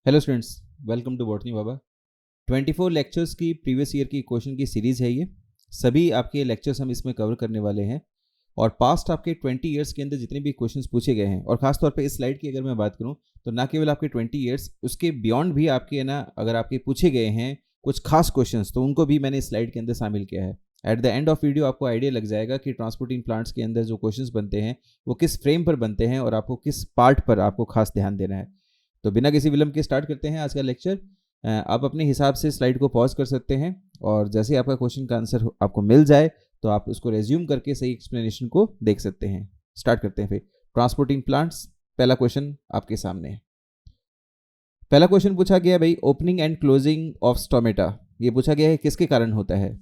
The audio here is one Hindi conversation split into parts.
Hello students, welcome to botany Baba. 24 lectures की प्रीवियस ईयर की क्वेश्चन की सीरीज़ है ये। सभी आपके लेक्चर्स हम इसमें कवर करने वाले हैं और पास्ट आपके 20 ईयर्स के अंदर जितने भी क्वेश्चंस पूछे गए हैं, और ख़ास तौर पे इस स्लाइड की अगर मैं बात करूं तो ना केवल आपके 20 ईयर्स, उसके बियॉन्ड भी आपके है ना, अगर आपके पूछे गए हैं कुछ खास क्वेश्चंस तो उनको भी मैंने इस स्लाइड के अंदर शामिल किया है। At the end of video आपको आइडिया लग जाएगा कि ट्रांसपोर्टिंग प्लांट्स के अंदर जो क्वेश्चंस बनते हैं वो किस फ्रेम पर बनते हैं और आपको किस पार्ट पर आपको खास ध्यान देना है। तो बिना किसी विलंब के स्टार्ट करते हैं आज का लेक्चर। आप अपने हिसाब से स्लाइड को पॉज कर सकते हैं और जैसे ही आपका क्वेश्चन का आंसर आपको मिल जाए तो आप उसको रेज्यूम करके सही एक्सप्लेनेशन को देख सकते हैं। स्टार्ट करते हैं फिर। ट्रांसपोर्टिंग प्लांट्स, पहला क्वेश्चन आपके सामने है। पहला क्वेश्चन पूछा गया भाई, opening and closing of stomata, ये पूछा गया है किसके कारण होता है।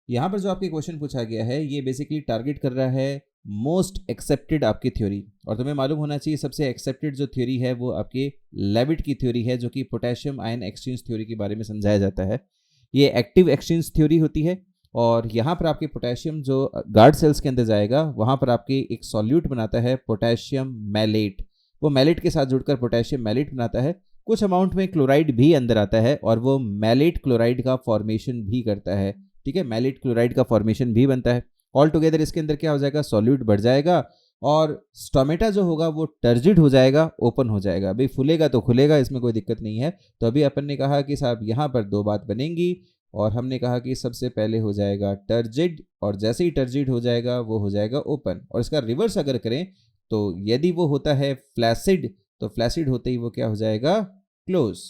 यहाँ पर जो आपके क्वेश्चन पूछा गया है ये बेसिकली टारगेट कर रहा है मोस्ट एक्सेप्टेड आपकी थ्योरी, और तुम्हें मालूम होना चाहिए सबसे एक्सेप्टेड जो थ्योरी है वो आपके लेविट की थ्योरी है, जो कि पोटेशियम आयन एक्सचेंज थ्योरी के बारे में समझाया जाता है। ये एक्टिव एक्सचेंज थ्योरी होती है और यहाँ पर आपके पोटेशियम जो गार्ड सेल्स के अंदर जाएगा वहाँ पर आपके एक सॉल्यूट बनाता है पोटेशियम मैलेट। वो मैलेट के साथ जुड़कर पोटेशियम मैलेट बनाता है। कुछ अमाउंट में क्लोराइड भी अंदर आता है और वो मैलेट क्लोराइड का फॉर्मेशन भी करता है। ठीक है, मैलेट क्लोराइड का फॉर्मेशन भी बनता है। ऑल टुगेदर इसके अंदर क्या हो जाएगा, सॉल्यूट बढ़ जाएगा और स्टोमेटा जो होगा वो टर्जिड हो जाएगा, ओपन हो जाएगा। भाई फूलेगा तो खुलेगा, इसमें कोई दिक्कत नहीं है। तो अभी अपन ने कहा कि साहब यहाँ पर दो बात बनेंगी और हमने कहा कि सबसे पहले हो जाएगा टर्जिड, और जैसे ही टर्जिड हो जाएगा वो हो जाएगा ओपन। और इसका रिवर्स अगर करें तो यदि वो होता है फ्लैसिड तो फ्लैसिड होते ही वो क्या हो जाएगा, क्लोज।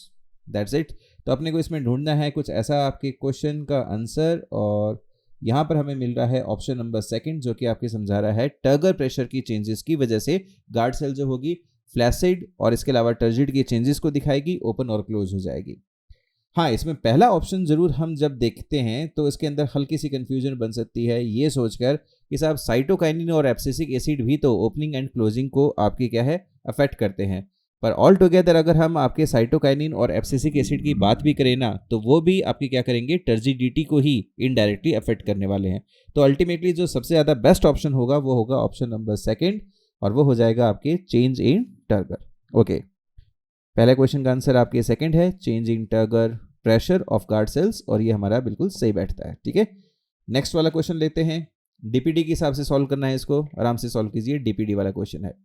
That's it. तो अपने को इसमें ढूंढना है कुछ ऐसा आपके क्वेश्चन का आंसर, और यहाँ पर हमें मिल रहा है ऑप्शन नंबर सेकंड, जो कि आपके समझा रहा है टर्गर प्रेशर की चेंजेस की वजह से गार्ड सेल जो होगी फ्लैसिड और इसके अलावा टर्जिड की चेंजेस को दिखाएगी, ओपन और क्लोज हो जाएगी। हाँ, इसमें पहला ऑप्शन जरूर हम जब देखते हैं तो इसके अंदर हल्की सी कंफ्यूजन बन सकती है ये सोचकर कि साहब साइटोकाइनिन और एब्सिसिक एसिड भी तो ओपनिंग एंड क्लोजिंग को आपकी क्या है, अफेक्ट करते हैं। पर ऑल टुगेदर अगर हम आपके साइटोकाइनिन और एब्सिसिक एसिड की बात भी करें ना तो वो भी आपकी क्या करेंगे, टर्जिडिटी को ही इनडायरेक्टली अफेक्ट करने वाले हैं। तो अल्टीमेटली जो सबसे ज़्यादा बेस्ट ऑप्शन होगा वो होगा ऑप्शन नंबर सेकंड, और वो हो जाएगा आपके चेंज इन टर्गर। ओके, पहले क्वेश्चन का आंसर आपके सेकंड है, change in turgor pressure of guard cells, और ये हमारा बिल्कुल सही बैठता है। ठीक है, नेक्स्ट वाला क्वेश्चन लेते हैं। डीपीडी के हिसाब से सॉल्व करना है, इसको आराम से सॉल्व कीजिए। डीपीडी वाला क्वेश्चन है।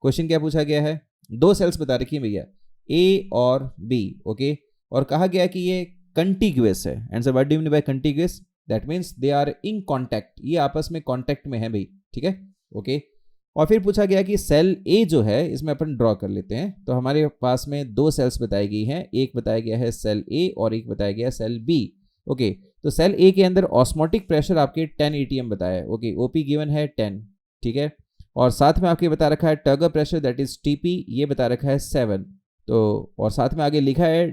क्वेश्चन क्या पूछा गया है, दो सेल्स बता रखी है भैया, ए और बी। ओके, और कहा गया कि ये कंटिग्यूअस है। Answer what do you mean by contiguous, that means they are in contact, ये आपस में कांटेक्ट में है भाई। ठीक है, ओके। और फिर पूछा गया कि सेल ए जो है, इसमें अपन ड्रॉ कर लेते हैं। तो हमारे पास में दो सेल्स बताई गई हैं, एक बताया गया है सेल ए और एक बताया गया सेल बी। ओके, तो सेल ए के अंदर ऑस्मोटिक प्रेशर आपके 10 एटीएम बताया है। ओके, ओपी गिवन है 10। ठीक है, और साथ में आपके बता रखा है turgor pressure that is TP, ये बता रखा है 7। तो और साथ में आगे लिखा है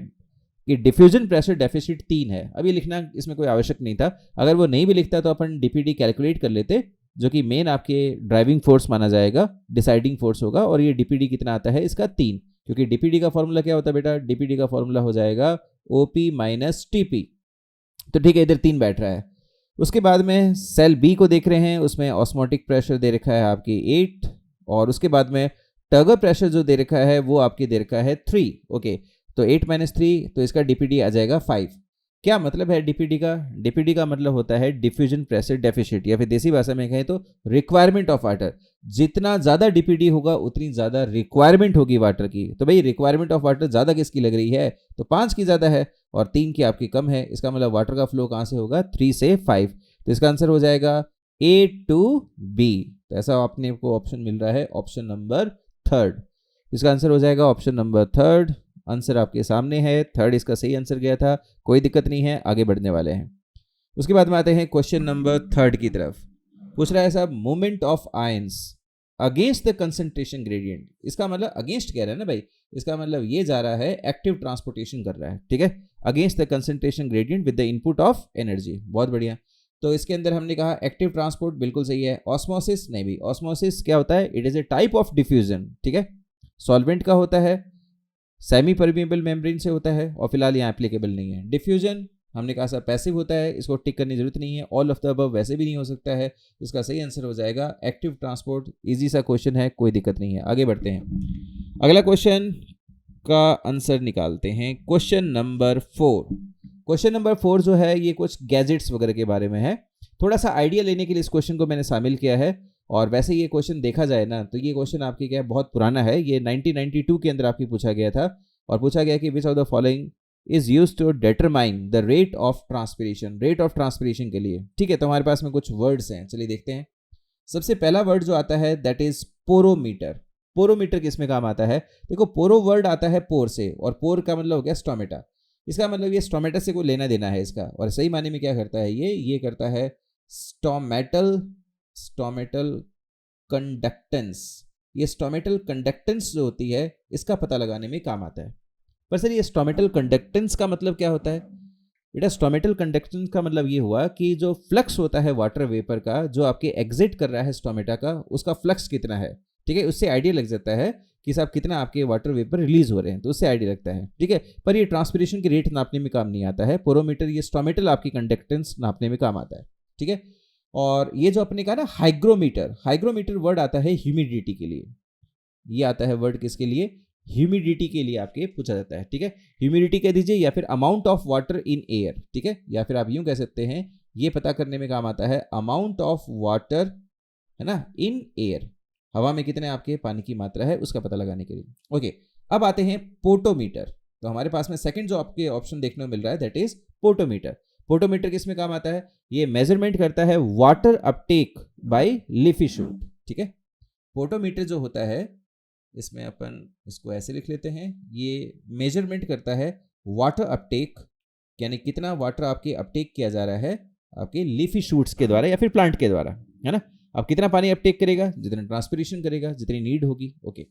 कि डिफ्यूजन प्रेशर डेफिसिट 3 है। अभी लिखना इसमें कोई आवश्यक नहीं था, अगर वो नहीं भी लिखता तो अपन डीपीडी कैलकुलेट कर लेते, जो कि मेन आपके ड्राइविंग फोर्स माना जाएगा, डिसाइडिंग फोर्स होगा। और ये डीपीडी कितना आता है इसका 3, क्योंकि डीपीडी का फॉर्मूला क्या होता है बेटा, डीपीडी का फॉर्मूला हो जाएगा ओपी माइनस टीपी। तो ठीक है, इधर 3 बैठ रहा है। उसके बाद में सेल बी को देख रहे हैं, उसमें ऑस्मोटिक प्रेशर दे रखा है आपकी 8, और उसके बाद में टर्गर प्रेशर जो दे रखा है वो आपके दे रखा है 3। ओके, तो 8 माइनस 3, तो इसका डीपीडी आ जाएगा 5। क्या मतलब है डीपीडी का, डीपीडी का मतलब होता है डिफ्यूजन प्रेशर डेफिशिट, या फिर देसी भाषा में कहें तो रिक्वायरमेंट ऑफ वाटर। जितना ज़्यादा डीपीडी होगा उतनी ज़्यादा रिक्वायरमेंट होगी वाटर की। तो भाई रिक्वायरमेंट ऑफ वाटर ज़्यादा किसकी लग रही है, तो 5 की ज़्यादा है और 3 की आपकी कम है। इसका मतलब वाटर का फ्लो कहाँ से होगा, 3 से 5। तो इसका आंसर हो जाएगा ए टू बी। तो ऐसा आपने को ऑप्शन मिल रहा है ऑप्शन नंबर 3। इसका आंसर हो जाएगा ऑप्शन नंबर 3। आंसर आपके सामने है, 3 इसका सही आंसर गया था, कोई दिक्कत नहीं है, आगे बढ़ने वाले हैं। उसके बाद में आते हैं क्वेश्चन नंबर 3 की तरफ। पूछ रहा है साहब, movement of ions against the concentration gradient. इसका मतलब अगेंस्ट कह रहा है ना भाई, इसका मतलब ये जा रहा है एक्टिव ट्रांसपोर्टेशन कर रहा है। ठीक है, against the concentration gradient with the input of energy. बहुत बढ़िया। तो इसके अंदर हमने कहा एक्टिव ट्रांसपोर्ट, बिल्कुल सही है। ऑस्मोसिस नहीं भी, ऑस्मोसिस क्या होता है, it is a type of diffusion. ठीक है, सॉल्वेंट का होता है, सेमी परमिएबल मेम्ब्रेन से होता है, और फिलहाल यहाँ एप्लीकेबल नहीं है। डिफ्यूजन हमने कहा सर पैसिव होता है, इसको टिक करने की जरूरत नहीं है। ऑल ऑफ द अबव वैसे भी नहीं हो सकता है। इसका सही आंसर हो जाएगा एक्टिव ट्रांसपोर्ट। इजी सा क्वेश्चन है, कोई दिक्कत नहीं है, आगे बढ़ते हैं। अगला क्वेश्चन का आंसर निकालते हैं। Question number 4। क्वेश्चन नंबर 4 जो है ये कुछ गैजेट्स वगैरह के बारे में है। थोड़ा सा आइडिया लेने के लिए इस क्वेश्चन को मैंने शामिल किया है। और वैसे ये क्वेश्चन देखा जाए ना तो ये क्वेश्चन आपकी क्या है, बहुत पुराना है। ये 1992 के अंदर आपकी पूछा गया था और पूछा गया कि which of the following is use to determine the rate of transpiration. Rate of transpiration के लिए, ठीक है, तो हमारे पास में कुछ वर्ड्स हैं, चलिए देखते हैं। सबसे पहला वर्ड जो आता है दैट इज पोरोमीटर। पोरोमीटर किस में काम आता है? देखो, पोरो वर्ड आता है पोर से, और पोर का मतलब हो गया स्टोमेटा। इसका मतलब ये स्टोमेटा से कोई लेना देना है इसका, और सही मायने में क्या करता है ये करता है स्टोमेटल कंडक्टेंस। ये स्टोमेटल कंडक्टेंस जो होती है इसका पता लगाने में काम आता है। पर सर ये स्टोमेटल कंडक्टेंस का मतलब क्या होता है? बेटा, स्टोमेटल कंडक्टेंस का मतलब ये हुआ कि जो फ्लक्स होता है वाटर वेपर का, जो आपके एग्जिट कर रहा है स्टोमेटा का, उसका फ्लक्स कितना है, ठीक है, उससे आइडिया लग जाता है कि साहब कितना आपके वाटर वेपर रिलीज हो रहे हैं, तो उससे आइडिया लगता है, ठीक है। पर ये ट्रांसपिरेशन की रेट नापने में काम नहीं आता है। पोरोमीटर ये स्टोमेटल आपकी कंडक्टेंस नापने में काम आता है, ठीक है। और ये जो अपने कहा ना हाइग्रोमीटर, हाइग्रोमीटर वर्ड आता है ह्यूमिडिटी के लिए। ये आता है वर्ड किसके लिए? ह्यूमिडिटी के लिए आपके पूछा जाता है, ठीक है। ह्यूमिडिटी कह दीजिए या फिर amount of water in air, ठीक है, या फिर आप यूं कह सकते हैं ये पता करने में काम आता है अमाउंट ऑफ वाटर, है ना, इन एयर। हवा में कितने आपके पानी की मात्रा है उसका पता लगाने के लिए। ओके, अब आते हैं पोटोमीटर। तो हमारे पास में सेकंड जो आपके ऑप्शन देखने को मिल रहा है दैट इज पोटोमीटर। पोटोमीटर किस में काम आता है? ये मेजरमेंट करता है water uptake by leafy shoot, ठीक है। पोटोमीटर जो होता है इसमें अपन इसको ऐसे लिख लेते हैं, ये मेजरमेंट करता है वाटर अपटेक, यानी कितना वाटर आपके अपटेक किया जा रहा है आपके लीफी शूट्स के द्वारा या फिर प्लांट के द्वारा, है ना। अब कितना पानी अपटेक करेगा? जितना ट्रांसपिरेशन करेगा, जितनी नीड होगी। ओके,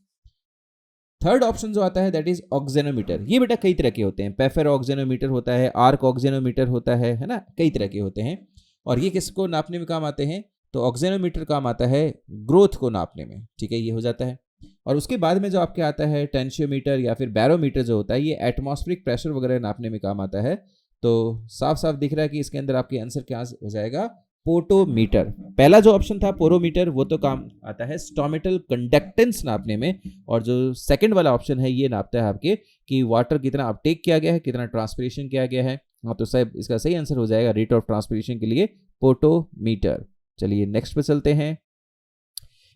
थर्ड ऑप्शन जो आता है दैट इज ऑक्सीजनोमीटर। ये बेटा कई तरह के होते हैं, पेफर ऑक्सीजनोमीटर होता है, आर्क ऑक्सीजनोमीटर होता है ना, कई तरह के होते हैं। और ये किसको नापने में काम आते हैं? तो ऑक्सीजनोमीटर काम आता है ग्रोथ को नापने में, ठीक है, ये हो जाता है। और उसके बाद में जो आपके आता है टेंशियोमीटर या फिर बैरोमीटर जो होता है, ये एटमॉस्फेरिक प्रेशर वगैरह नापने में काम आता है। तो साफ साफ दिख रहा है कि इसके अंदर आपके आंसर क्या हो जाएगा? पोटोमीटर। पहला जो ऑप्शन था पोरोमीटर, वो तो काम आता है स्टोमेटल कंडक्टेंस नापने में, और जो सेकंड वाला ऑप्शन है ये नापता है आपके कि वाटर कितना अपटेक किया गया है, कितना ट्रांसपिरेशन किया गया है। हाँ, तो साहब इसका सही आंसर हो जाएगा रेट ऑफ ट्रांसपिरेशन के लिए पोटोमीटर। चलिए नेक्स्ट पे चलते हैं।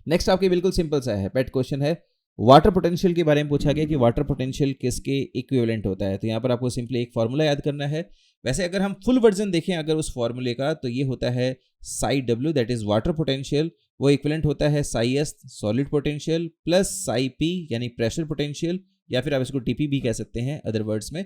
नेक्स्ट आपके बिल्कुल सिंपल सा है, पेट क्वेश्चन है। वाटर पोटेंशियल के बारे में पूछा गया कि वाटर पोटेंशियल किसके इक्विवेलेंट होता है। तो यहाँ पर आपको सिंपली एक फॉर्मूला याद करना है। वैसे अगर हम फुल वर्जन देखें अगर उस फॉर्मूले का, तो ये होता है psi W that is water potential, वो इक्विवेलेंट होता है Sai S solid potential plus psi P यानी प्रेशर पोटेंशियल, या फिर आप इसको टीपी भी कह सकते हैं अदर वर्ड्स में,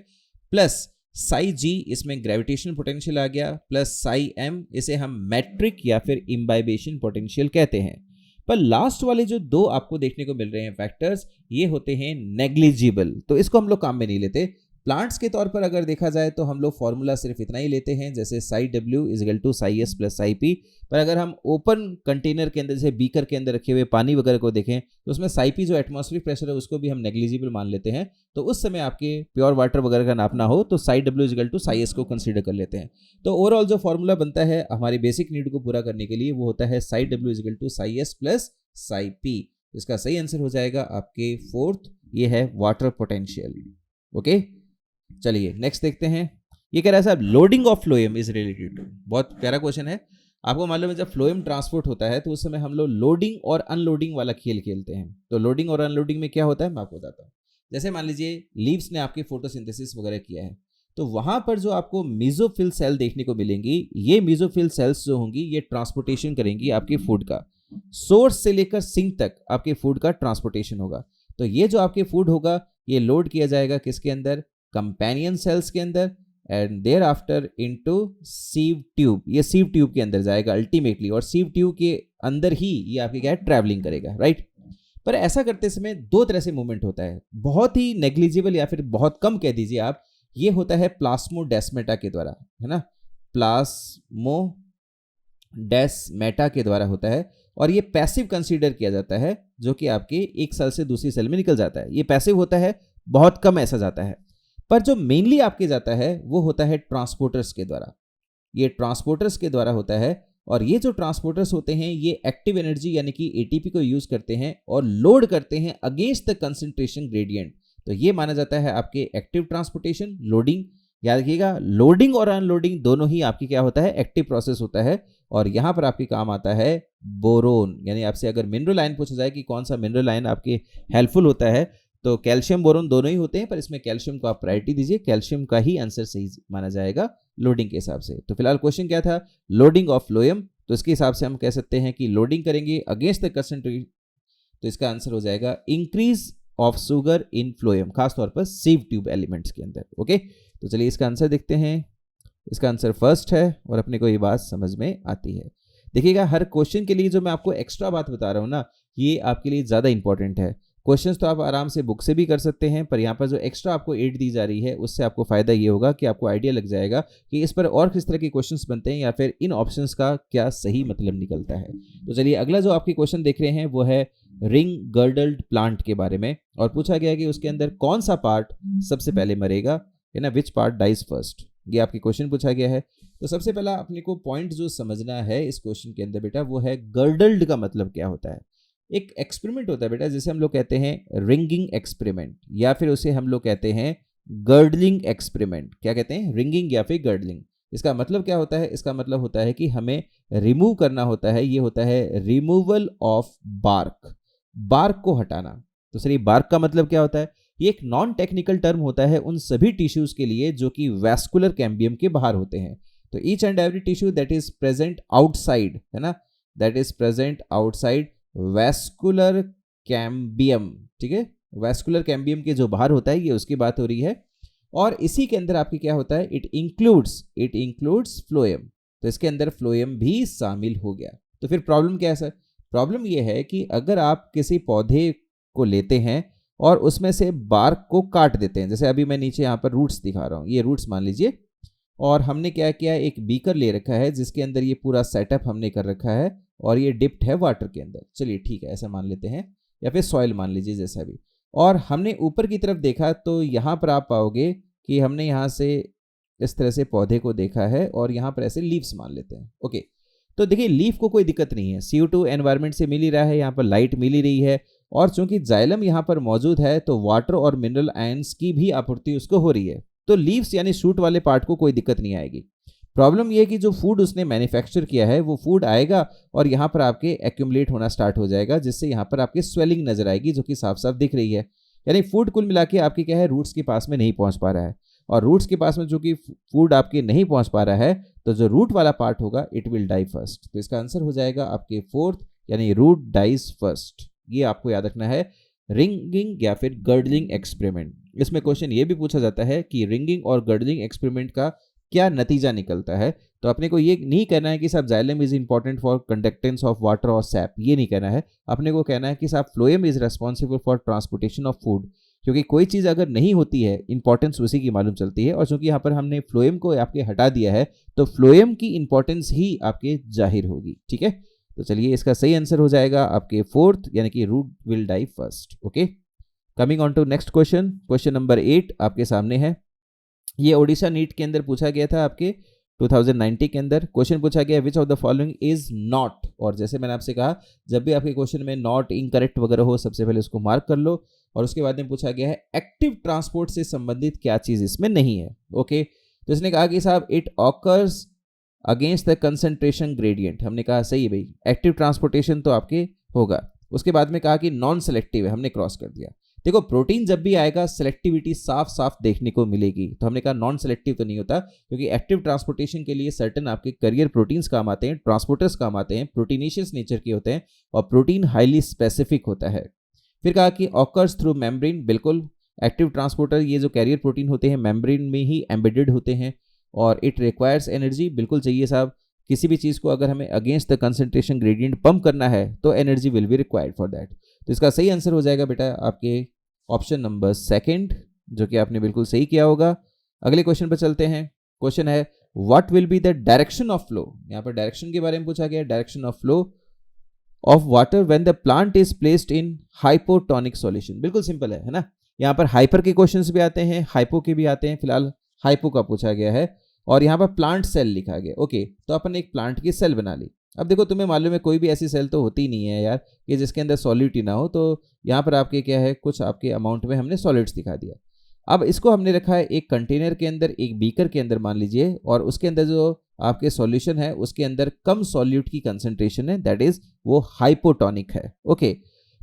प्लस साई जी इसमें ग्रेविटेशनल पोटेंशियल आ गया, प्लस साई एम इसे हम मैट्रिक या फिर इम्बाइबेशन पोटेंशियल कहते हैं। पर लास्ट वाले जो दो आपको देखने को मिल रहे हैं फैक्टर्स, ये होते हैं नेग्लिजिबल, तो इसको हम लोग काम में नहीं लेते। प्लांट्स के तौर पर अगर देखा जाए तो हम लोग फॉर्मूला सिर्फ इतना ही लेते हैं, जैसे psi W is equal to psi S plus psi P. पर अगर हम ओपन कंटेनर के अंदर जैसे बीकर के अंदर रखे हुए पानी वगैरह को देखें तो उसमें साई पी जो एटमॉस्फेरिक प्रेशर है उसको भी हम नेग्लिजिबल मान लेते हैं। तो उस समय आपके प्योर वाटर वगैरह का नापना हो तो psi W is equal to psi S को कंसीडर कर लेते हैं। तो ओवरऑल जो फॉर्मूला बनता है हमारी बेसिक नीड को पूरा करने के लिए वो होता है psi W is equal to psi S plus psi P. इसका सही आंसर हो जाएगा आपके फोर्थ, ये है वाटर पोटेंशियल। ओके, चलिए नेक्स्ट देखते हैं। ये कह रहा है साहब loading of phloem is related to, बहुत प्यारा क्वेश्चन है। आपको मालूम है जब फ्लोएम ट्रांसपोर्ट होता है तो उस समय हम लोग लोडिंग और अनलोडिंग वाला खेल खेलते हैं। तो लोडिंग और अनलोडिंग में क्या होता है मैं आपको बताता हूँ। जैसे मान लीजिए लीव्स ने आपके फोटोसिंथेसिस वगैरह किया है, तो वहां पर जो आपको मीजोफिल सेल देखने को मिलेंगी, ये मीजोफिल सेल्स जो होंगी ये ट्रांसपोर्टेशन करेंगी आपके फूड का, सोर्स से लेकर सिंक तक आपके फूड का ट्रांसपोर्टेशन होगा। तो ये जो आपके फूड होगा ये लोड किया जाएगा किसके अंदर? कंपेनियन सेल्स के अंदर, and thereafter into sieve tube, ये सीव ट्यूब के अंदर जाएगा अल्टीमेटली, और सीव ट्यूब के अंदर ही ये आपके क्या है ट्रैवलिंग करेगा, राइट। पर ऐसा करते समय दो तरह से मूवमेंट होता है, बहुत ही नेग्लिजिबल या फिर बहुत कम कह दीजिए आप, ये होता है प्लास्मोडेस्मेटा के द्वारा, है ना, प्लास्मोडेस्मेटा के द्वारा होता है, और ये पैसिव कंसीडर किया जाता है जो कि आपके एक सेल से दूसरी सेल में निकल जाता है। ये पैसिव होता है, बहुत कम ऐसा जाता है। पर जो मेनली आपके जाता है वो होता है ट्रांसपोर्टर्स के द्वारा, ये ट्रांसपोर्टर्स के द्वारा होता है। और ये जो ट्रांसपोर्टर्स होते हैं ये एक्टिव एनर्जी यानी कि एटीपी को यूज करते हैं और लोड करते हैं अगेंस्ट द कंसंट्रेशन ग्रेडियंट। तो ये माना जाता है आपके एक्टिव ट्रांसपोर्टेशन। लोडिंग, याद रखिएगा, लोडिंग और अनलोडिंग दोनों ही आपकी क्या होता है, एक्टिव प्रोसेस होता है। और यहाँ पर आपके काम आता है बोरोन, यानी आपसे अगर मिनरल आयन पूछा जाए कि कौन सा मिनरल आयन आपके हेल्पफुल होता है, तो कैल्शियम बोरोन दोनों ही होते हैं, पर इसमें कैल्शियम को आप प्रायोरिटी दीजिए, कैल्शियम का ही आंसर सही माना जाएगा लोडिंग के हिसाब से। तो फिलहाल क्वेश्चन क्या था, लोडिंग ऑफ फ्लोएम, तो इसके हिसाब से हम कह सकते हैं कि लोडिंग करेंगे अगेंस्ट द कंसंट्रेशन, तो इसका आंसर हो जाएगा increase of sugar in phloem, खासतौर पर सीव ट्यूब एलिमेंट्स के अंदर। ओके, तो चलिए इसका आंसर देखते हैं। इसका आंसर फर्स्ट है और अपने को ये बात समझ में आती है। देखिएगा, हर क्वेश्चन के लिए जो मैं आपको एक्स्ट्रा बात बता रहा हूँ ना, ये आपके लिए ज़्यादा इंपॉर्टेंट है। क्वेश्चंस तो आप आराम से बुक से भी कर सकते हैं, पर यहाँ पर जो एक्स्ट्रा आपको एड दी जा रही है उससे आपको फायदा ये होगा कि आपको आइडिया लग जाएगा कि इस पर और किस तरह के क्वेश्चंस बनते हैं या फिर इन ऑप्शंस का क्या सही मतलब निकलता है। तो चलिए अगला जो आपके क्वेश्चन देख रहे हैं वो है रिंग गर्डल्ड प्लांट के बारे में, और पूछा गया कि उसके अंदर कौन सा पार्ट सबसे पहले मरेगा, है ना, विच पार्ट डाइज फर्स्ट, ये आपके क्वेश्चन पूछा गया है। तो सबसे पहला अपने को पॉइंट जो समझना है इस क्वेश्चन के अंदर बेटा, वो है गर्डल्ड का मतलब क्या होता है। एक एक्सपेरिमेंट होता है बेटा, जिसे हम लोग कहते हैं रिंगिंग एक्सपेरिमेंट, या फिर उसे हम लोग कहते हैं गर्डलिंग एक्सपेरिमेंट। क्या कहते हैं, रिंगिंग या फिर गर्डलिंग। इसका मतलब क्या होता है, इसका मतलब होता है कि हमें रिमूव करना होता है, ये होता है रिमूवल ऑफ बार्क, बार्क को हटाना। तो सर ये बार्क का मतलब क्या होता है, ये एक नॉन टेक्निकल टर्म होता है उन सभी टिश्यूज के लिए जो कि वैस्कुलर कैम्बियम के बाहर होते हैं। तो each and every tissue that is present outside, है ना, that is present outside vascular cambium, ठीक है, वैस्कुलर कैम्बियम के जो बाहर होता है, ये उसकी बात हो रही है। और इसी के अंदर आपकी क्या होता है, इट इंक्लूड्स फ्लोएम, तो इसके अंदर फ्लोएम भी शामिल हो गया। तो फिर प्रॉब्लम क्या है सर, प्रॉब्लम ये है कि अगर आप किसी पौधे को लेते हैं और उसमें से बार्क को काट देते हैं, जैसे अभी मैं नीचे यहाँ पर रूट्स दिखा रहा हूँ, ये रूट्स मान लीजिए, और हमने क्या किया, एक बीकर ले रखा है जिसके अंदर ये पूरा सेटअप हमने कर रखा है और ये डिप्ट है वाटर के अंदर, चलिए ठीक है ऐसा मान लेते हैं, या फिर सॉइल मान लीजिए जैसा भी। और हमने ऊपर की तरफ देखा तो यहाँ पर आप पाओगे कि हमने यहाँ से इस तरह से पौधे को देखा है और यहाँ पर ऐसे लीव्स मान लेते हैं। ओके, तो देखिए लीफ को कोई दिक्कत नहीं है, CO2 एनवायरनमेंट से मिल ही रहा है, यहाँ पर लाइट मिल ही रही है, और चूंकि जाइलम यहाँ पर मौजूद है तो वाटर और मिनरल आयंस की भी आपूर्ति उसको हो रही है, तो लीव्स यानी शूट वाले पार्ट को कोई दिक्कत नहीं आएगी। प्रॉब्लम ये है कि जो फूड उसने मैन्युफैक्चर किया है वो फूड आएगा और यहाँ पर आपके एक्यूमुलेट होना स्टार्ट हो जाएगा, जिससे यहाँ पर आपके स्वेलिंग नजर आएगी जो कि साफ साफ दिख रही है। यानी फूड कुल मिला के आपकी क्या है, रूट्स के पास में नहीं पहुंच पा रहा है, और रूट्स के पास में जो कि फूड आपके नहीं पहुंच पा रहा है, तो जो रूट वाला पार्ट होगा इट विल डाई फर्स्ट। तो इसका आंसर हो जाएगा आपके फोर्थ, यानी रूट डाइज फर्स्ट। ये आपको याद रखना है, रिंगिंग या फिर गर्डलिंग एक्सपेरिमेंट। इसमें क्वेश्चन ये भी पूछा जाता है कि रिंगिंग और गर्डलिंग एक्सपेरिमेंट का क्या नतीजा निकलता है। तो अपने को ये नहीं कहना है कि साहब xylem is important for conductance of water और सैप, ये नहीं कहना है। अपने को कहना है कि साहब phloem is responsible for transportation of food, क्योंकि कोई चीज़ अगर नहीं होती है इंपॉर्टेंस उसी की मालूम चलती है, और चूंकि यहाँ पर हमने फ्लोएम को आपके हटा दिया है तो फ्लोएम की इंपॉर्टेंस ही आपके जाहिर होगी। ठीक है, तो चलिए इसका सही आंसर हो जाएगा आपके फोर्थ, यानी कि root will die first. Okay, coming on to next question, question number 8 आपके सामने है। ये ओडिशा नीट के अंदर पूछा गया था आपके 2090 के अंदर। क्वेश्चन पूछा गया विच of the following is not, और जैसे मैंने आपसे कहा जब भी आपके क्वेश्चन में नॉट, इनकरेक्ट वगैरह हो सबसे पहले उसको मार्क कर लो, और उसके बाद में पूछा गया है एक्टिव ट्रांसपोर्ट से संबंधित क्या चीज इसमें नहीं है। ओके, तो इसने कहा कि साहब it occurs against the concentration gradient, हमने कहा सही है भाई, एक्टिव ट्रांसपोर्टेशन तो आपके होगा। उसके बाद में कहा कि नॉन सेलेक्टिव है, हमने क्रॉस कर दिया। देखो प्रोटीन जब भी आएगा सेलेक्टिविटी साफ साफ देखने को मिलेगी, तो हमने कहा नॉन सेलेक्टिव तो नहीं होता, क्योंकि एक्टिव ट्रांसपोर्टेशन के लिए सर्टन आपके करियर प्रोटीन्स काम आते हैं, ट्रांसपोर्टर्स काम आते हैं, प्रोटीनेशियस नेचर के होते हैं, और प्रोटीन हाईली स्पेसिफिक होता है। फिर कहा कि ऑकर्स थ्रू मेम्ब्रेन, बिल्कुल एक्टिव ट्रांसपोर्टर ये जो कैरियर प्रोटीन होते हैं मेम्ब्रेन में ही एम्बेडेड होते हैं, और इट रिक्वायर्स एनर्जी, बिल्कुल चाहिए साहब, किसी भी चीज़ को अगर हमें against the concentration gradient pump करना है तो energy will be required for that. तो इसका सही आंसर हो जाएगा बेटा आपके ऑप्शन नंबर सेकंड, जो कि आपने बिल्कुल सही किया होगा। अगले क्वेश्चन पर चलते हैं। क्वेश्चन है what will be the direction of flow, यहाँ पर डायरेक्शन के बारे में पूछा गया, direction of flow of water when the plant is placed in hypotonic solution. बिल्कुल सिंपल है ना, यहाँ पर हाइपर के क्वेश्चंस भी आते हैं, हाइपो के भी आते हैं, फिलहाल हाइपो का पूछा गया है, और यहाँ पर प्लांट सेल लिखा गया। ओके, तो अपन एक प्लांट की सेल बना ली, अब देखो तुम्हें मालूम है कोई भी ऐसी सेल तो होती नहीं है यार कि जिसके अंदर सॉलिड ही ना हो, तो यहाँ पर आपके क्या है, कुछ आपके अमाउंट में हमने सॉलिड्स दिखा दिया। अब इसको हमने रखा है एक कंटेनर के अंदर, एक बीकर के अंदर मान लीजिए, और उसके अंदर जो आपके सॉल्यूशन है उसके अंदर कम सॉल्यूट की कंसंट्रेशन है, दैट इज वो हाइपोटोनिक है। ओके,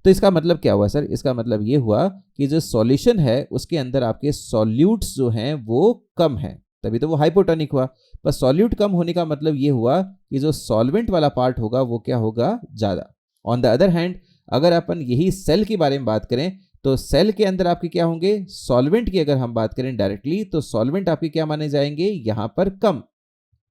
तो इसका मतलब क्या हुआ सर? इसका मतलब ये हुआ कि जो सॉल्यूशन है उसके अंदर आपके सॉल्यूट्स जो हैं वो कम है, तभी तो वो हाइपोटोनिक हुआ। बस सॉल्यूट कम होने का मतलब ये हुआ कि जो सॉल्वेंट वाला पार्ट होगा वो क्या होगा, ज़्यादा। ऑन द अदर हैंड अगर अपन यही सेल के बारे में बात करें तो सेल के अंदर आपके क्या होंगे, सॉल्वेंट की अगर हम बात करें डायरेक्टली तो सॉल्वेंट आपके क्या माने जाएंगे, यहाँ पर कम,